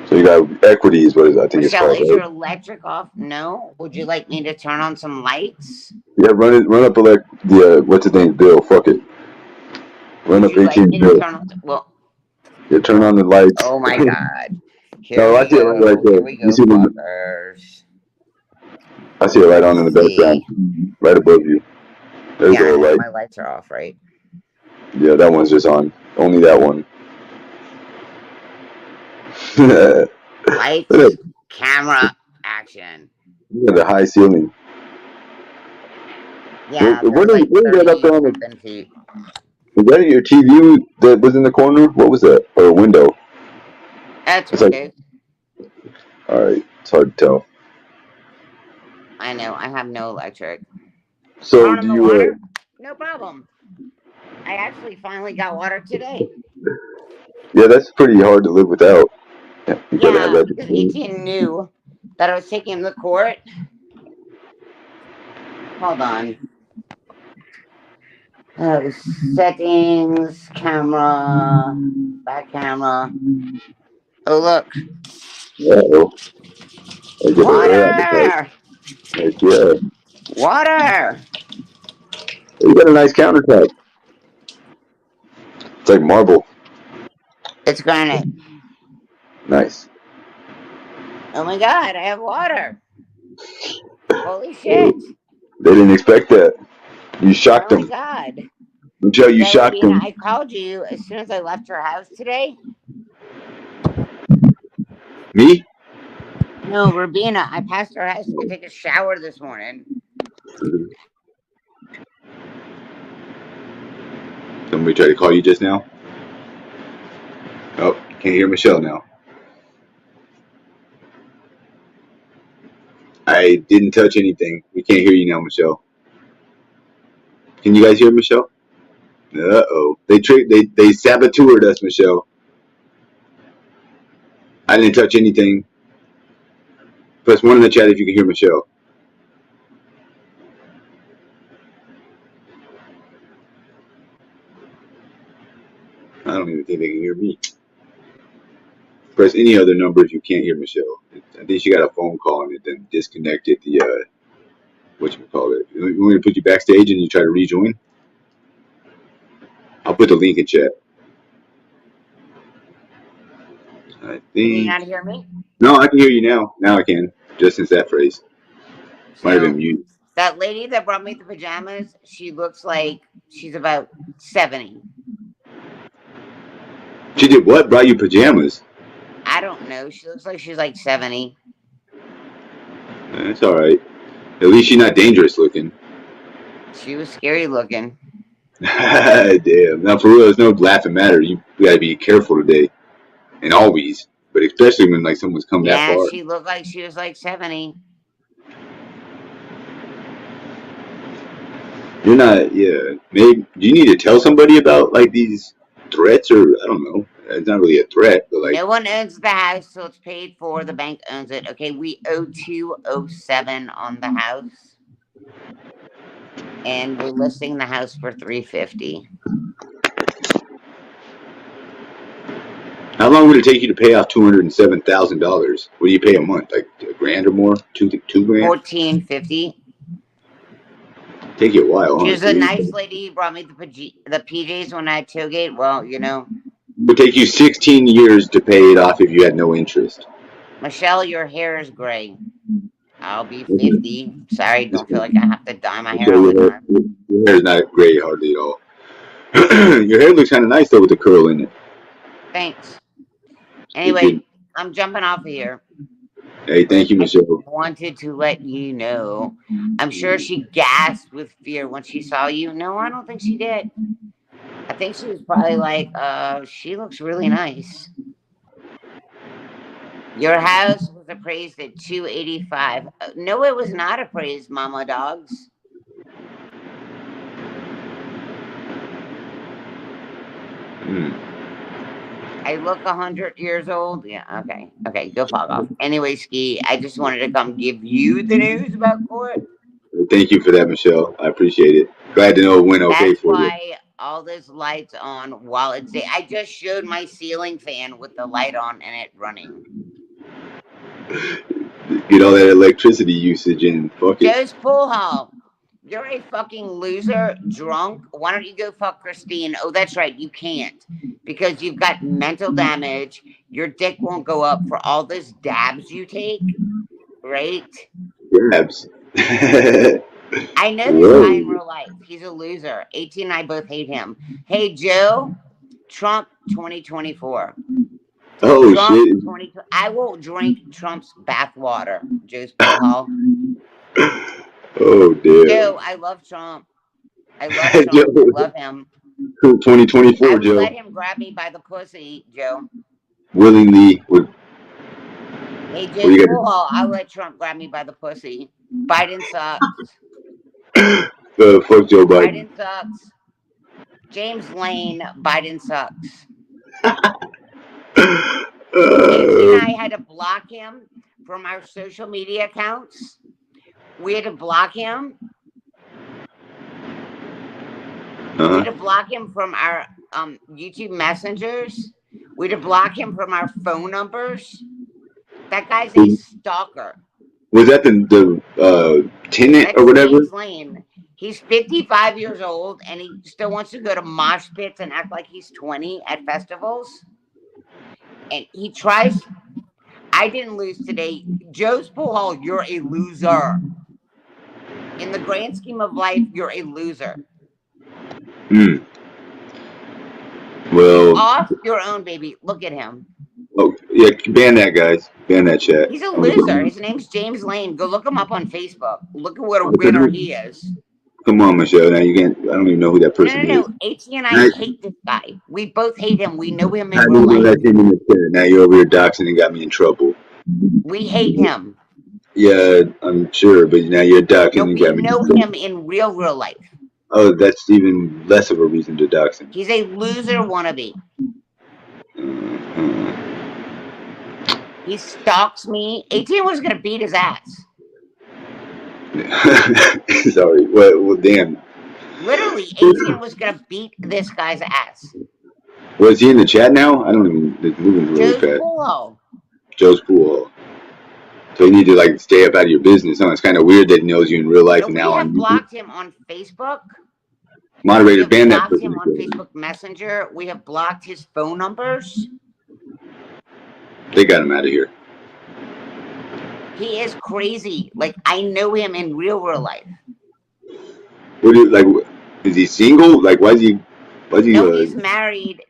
So you got equity is what I think it's Michelle, called, is your right? electric off? No. Would you like me to turn on some lights? Yeah, run up the what's his name, Bill. Fuck it. Run Would up you like 18 me to Bill. turn on? Well, Yeah, turn on the lights. oh my God. Here No, I we see it right go. there. Here we You go, see the? fuckers. I see it right on in the Let's background, see. right above you. There's Yeah, the I know. light. My lights are off, right? Yeah, that one's just on. Only that one. Look Lights, camera, action. at the high ceiling. Yeah, there's like What is that up 30 there on the? something feet. Is that your TV that was in the corner? What was that? Or a window? That's It's like, windows. all right, it's hard to tell. I know. I have no electric. So Turn do on the you? water? No problem. I actually finally got water today. Yeah, that's pretty hard to live without. Yeah, you gotta have Yeah, that. because 18 knew that I was taking him to court. Hold on. Settings, camera, back camera. Oh, look. Yeah, well, I get air appetite. Water! Like, yeah, Water! you got a nice countertop. It's like marble. It's granite. Nice. Oh my God, I have water. Holy They shit. didn't expect that. You shocked Oh my them. God. Michelle, you Yeah, shocked Rabina, them. I called you as soon as I left your house today. Me? No, Rabina, I passed her house to go take a shower this morning. Somebody tried to call you just now? Oh, can't hear Michelle now. I didn't touch anything. We can't hear you now, Michelle. Can you guys hear Michelle? Uh-oh. They saboteured us, Michelle. I didn't touch anything. Press one in the chat if you can hear Michelle. I don't even think they can hear me. Press any other number if you can't hear Michelle. I think she got a phone call and it then disconnected the whatchamacallit. You want me to put you backstage and you try to rejoin? I'll put the link in chat. I Can you not think. hear me? No, I can hear you now. Now I can. Just since that phrase might have been So mute. that lady that brought me the pajamas, she looks like she's about 70. She did what? Brought you pajamas? I don't know. She looks like she's like 70. That's all right. At least she's not dangerous looking. She was scary looking. Damn. Now for real, it's no laughing matter. You gotta be careful today and always, but especially when like someone's come that Yeah, far. she looked like she was like 70. You're not. Yeah. Maybe. Do you need to tell somebody about like these threats or I don't know. It's not really a threat, but like No one owns the house till it's paid for. The bank owns it. Okay, we owe 207 on the house. And we're listing the house for 350. how long would it take you to pay off $207,000? What do you pay a month? Like a grand or more? Two grand? 1450. Take you a while, She huh? was a nice lady. Brought me the PJs when I tailgate. Well, you know, It would take you 16 years to pay it off if you had no interest. Michelle, your hair is gray. I'll be 50. Sorry, don't feel like I have to dye my hair So all the time. your hair is not gray hardly at all. Your hair looks kind of nice though with the curl in it. Thanks. It did. Anyway, I'm jumping off of here. Hey, thank But you, I Michelle. wanted to let you know. I'm sure she gasped with fear when she saw you. No, I don't think she did. I think she was probably like, she looks really nice. Your house was appraised at 285. No, it was not appraised, Mama Dogs. Mm. I look 100 years old. Yeah, okay. Okay, go fuck off. Anyway, Ski, I just wanted to come give you the news about court. Thank you for that, Michelle. I appreciate it. Glad to know it went okay That's for you. why all this lights on while it's day. I just showed my ceiling fan with the light on and it running. Get all that electricity usage in. Fuck it. Joe's Pool Hall. You're a fucking loser, drunk. Why don't you go fuck Christine? Oh, that's right, you can't. Because you've got mental damage. Your dick won't go up for all those dabs you take, right? Grabs. I know this guy in Whoa. real life. He's a loser. 18 and I both hate him. Hey, Joe, Trump 2024. Oh Trump shit. 20. I will drink Trump's bathwater, Joe's Pool Hall. Oh damn. Joe, I love Trump. I love Trump. I Yo, love him. I 2024, will Joe. let him grab me by the pussy, Joe. Willingly. Hey, What Joe's you Pool Hall, I'll let Trump grab me by the pussy. Biden sucks. got? Fuck Joe Biden. Biden sucks. James Lane, Biden sucks. AT and I had to block him from our social media accounts. We had to block him. We had to block him from our YouTube messengers. We had to block him from our phone numbers. That guy's a stalker. Was that the tenant or That's whatever? James Lane. He's 55 years old and he still wants to go to mosh pits and act like he's 20 at festivals. And he tries. I didn't lose today. Joe's Pool Hall, you're a loser. In the grand scheme of life, you're a loser. Hmm. You Well, off your own, baby. Look at him. oh yeah, ban that, guys. Ban that chat. He's a loser. His name's James Lane. Go look him up on Facebook. Look at what a winner he is. Come on, Michelle. Now you can't. I don't even know who that person is. No. AT and I hate this guy. We both hate him. We know him How in do real you know life. that came in the chat? Now you're over here doxing and got me in trouble. We hate him. Yeah, I'm sure, but now you're doxing No, and we got me in know trouble. him in real life. Oh, that's even less of a reason to dox him. He's a loser wannabe. He stalks me. 18 was gonna beat his ass. Sorry. Well, damn. Literally, 18 was gonna beat this guy's ass. Was he in the chat now? I don't even. It's moving really Joe's fast. pool hall. Joe's pool. So you need to like stay up out of your business. Huh? It's kind of weird that he knows you in real life No, and we now on have YouTube. blocked him on Facebook. We Moderators have ban that blocked person. him on Facebook Messenger. We have blocked his phone numbers. They got him out of here. He is crazy. Like, I know him in real life. What do you like? Is he single? Like, why is he? Why is he? No, he's married.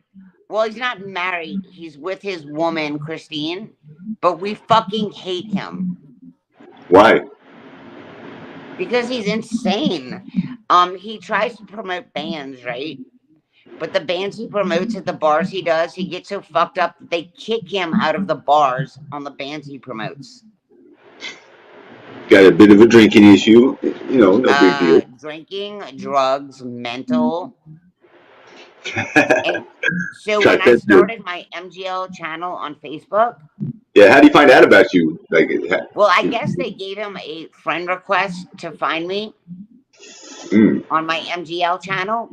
Well, he's not married. He's with his woman, Christine. But we fucking hate him. Why? Because he's insane. He tries to promote bands, right? But the bands he promotes at the bars he does, he gets so fucked up that they kick him out of the bars on the bands he promotes. Got a bit of a drinking issue. You know, no big deal. Drinking, drugs, mental. And so when I Trifecta. started my MGL channel on Facebook, Yeah, how do you find out about you? Like, well, I guess they gave him a friend request to find me on my MGL channel.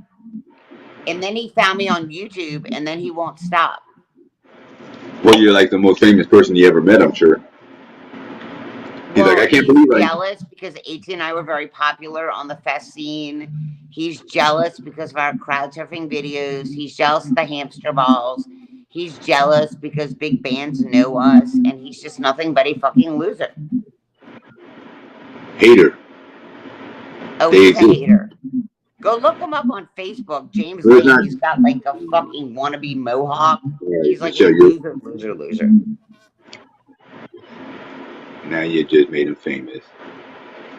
And then he found me on YouTube, and then he won't stop. well, you're like the most famous person you ever met, I'm sure. He's Well, like, I can't he's believe I. jealous because AT and I were very popular on the fest scene. He's jealous because of our crowd surfing videos. He's jealous of the hamster balls. He's jealous because big bands know us, and he's just nothing but a fucking loser. Hater. Oh, They he's a exist. hater. Go look him up on Facebook, James There's Lane. not. He's got like a fucking wannabe mohawk. He's like Michelle, a loser. now you just made him famous.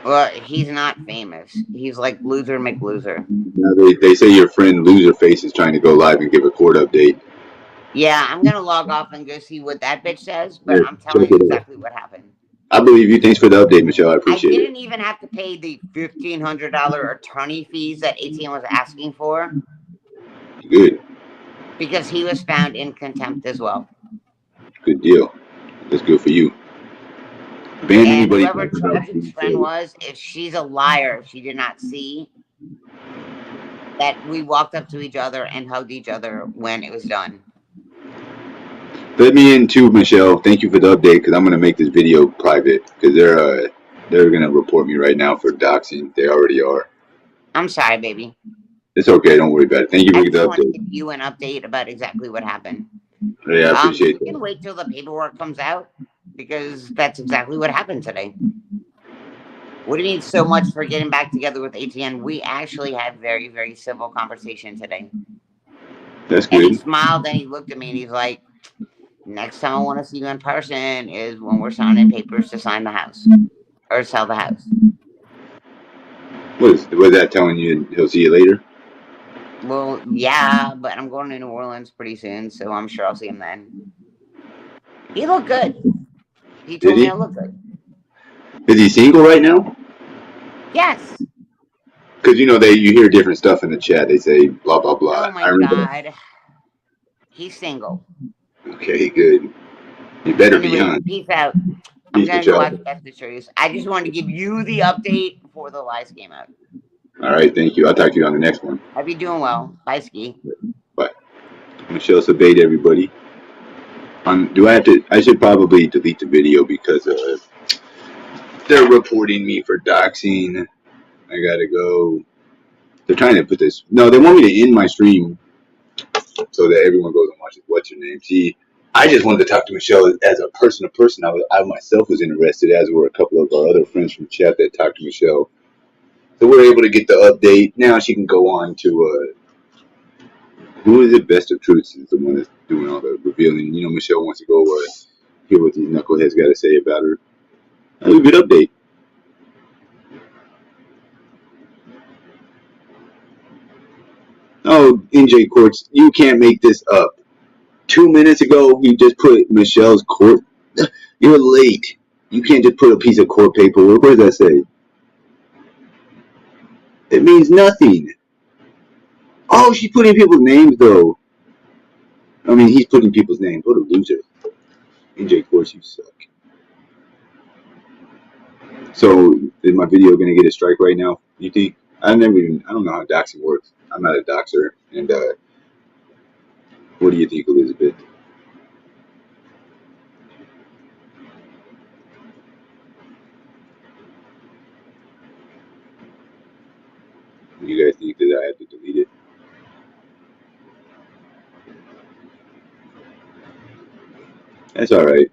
Well, he's not famous. He's like loser McLoser. Now they say your friend Loserface is trying to go live and give a court update. Yeah, I'm gonna log off and go see what that bitch says, but Yeah, I'm check telling you it out. exactly what happened. I believe you. Thanks for the update, Michelle. I I appreciate it. didn't even have to pay the $1,500 attorney fees that ATM was asking for Good. because he was found in contempt as well. Good deal. That's good for you. Ban And anybody whoever talking about Tragic's friend was, if she's a liar, if she did not see that we walked up to each other and hugged each other when it was done. Let me in too, Michelle. Thank you for the update because I'm gonna make this video private because they're gonna report me right now for doxing. They already are. I'm sorry, baby. It's okay. Don't worry about it. Thank you I for just the want to update. give you an update about exactly what happened. Yeah, I appreciate You can that. wait till the paperwork comes out because that's exactly what happened today. What do you mean so much for getting back together with ATN? We actually had very, very civil conversation today. That's And he good. smiled and he looked at me and he's like, next time I want to see you in person is when we're signing papers to sign the house or sell the house. Was that telling you he'll see you later? Well, yeah, but I'm going to New Orleans pretty soon, so I'm sure I'll see him then. He looked good. He told Did me he? I look good. Is he single right now? Yes. Because you hear different stuff in the chat. They say blah blah blah. Oh my I remember. God. He's single. Okay, good. You better be, Anyway, huh? peace out. I'm Peace, going to go Michelle. watch Best of Truth. I just wanted to give you the update before the lies came out. All right, thank you. I'll talk to you on the next one. Hope you're doing well. Bye, Ski. Bye. Michelle Sabate, everybody. Do I have to? I should probably delete the video because they're reporting me for doxing. I gotta go. They're trying to put this. No, they want me to end my stream so that everyone goes and watches. What's your name? See, I just wanted to talk to Michelle as a person to person. I myself was interested, as were a couple of our other friends from chat that talked to Michelle. So we're able to get the update. Now she can go on to who is it? Best of Truths is the one that's doing all the revealing. Michelle wants to go hear what these knuckleheads got to say about her. That was a good update. Oh, NJ Courts, you can't make this up. 2 minutes ago, you just put Michelle's court. You're late. You can't just put a piece of court paperwork. What does that say? It means nothing. Oh, she's putting people's names, though. I mean, he's putting people's names. What a loser. NJ Courts, you suck. So, is my video going to get a strike right now, you think? I don't know how doxing works. I'm not a doxer. And What do you think, Elizabeth? You guys think that I have to delete it? That's alright.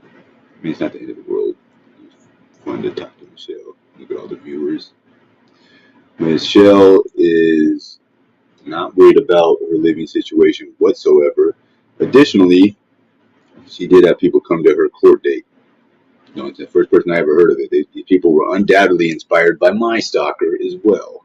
I mean, it's not the end of the world. It's fun to talk to Michelle. Look at all the viewers. Michelle is not worried about her living situation whatsoever. Additionally, she did have people come to her court date. You know, it's the first person I ever heard of it. These people were undoubtedly inspired by my stalker as well.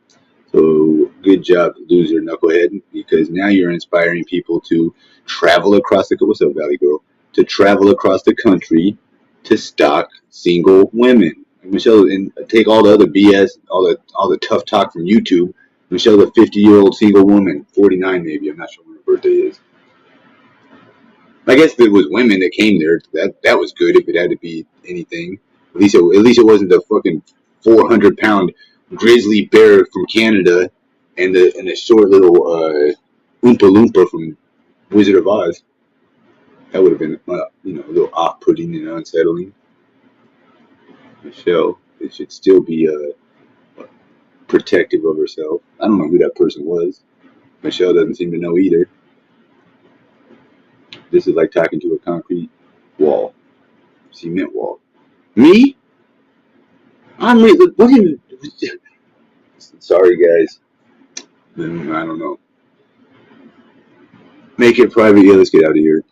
So good job, loser knucklehead, because now you're inspiring people to travel across the what's up, Valley Girl? To travel across the country to stalk single women. Michelle, and take all the other BS, all the tough talk from YouTube. Michelle's a 50-year-old single woman, 49 maybe. I'm not sure when her birthday is. I guess if it was women that came there, that was good. If it had to be anything, at least it wasn't the fucking 400-pound grizzly bear from Canada and the short little Oompa Loompa from Wizard of Oz. That would have been a little off-putting and unsettling. Michelle, it should still be protective of herself. I don't know who that person was. Michelle doesn't seem to know either. This is like talking to a concrete wall, cement wall. Me? I'm what are you? Sorry, guys. I don't know. Make it private. Yeah, let's get out of here.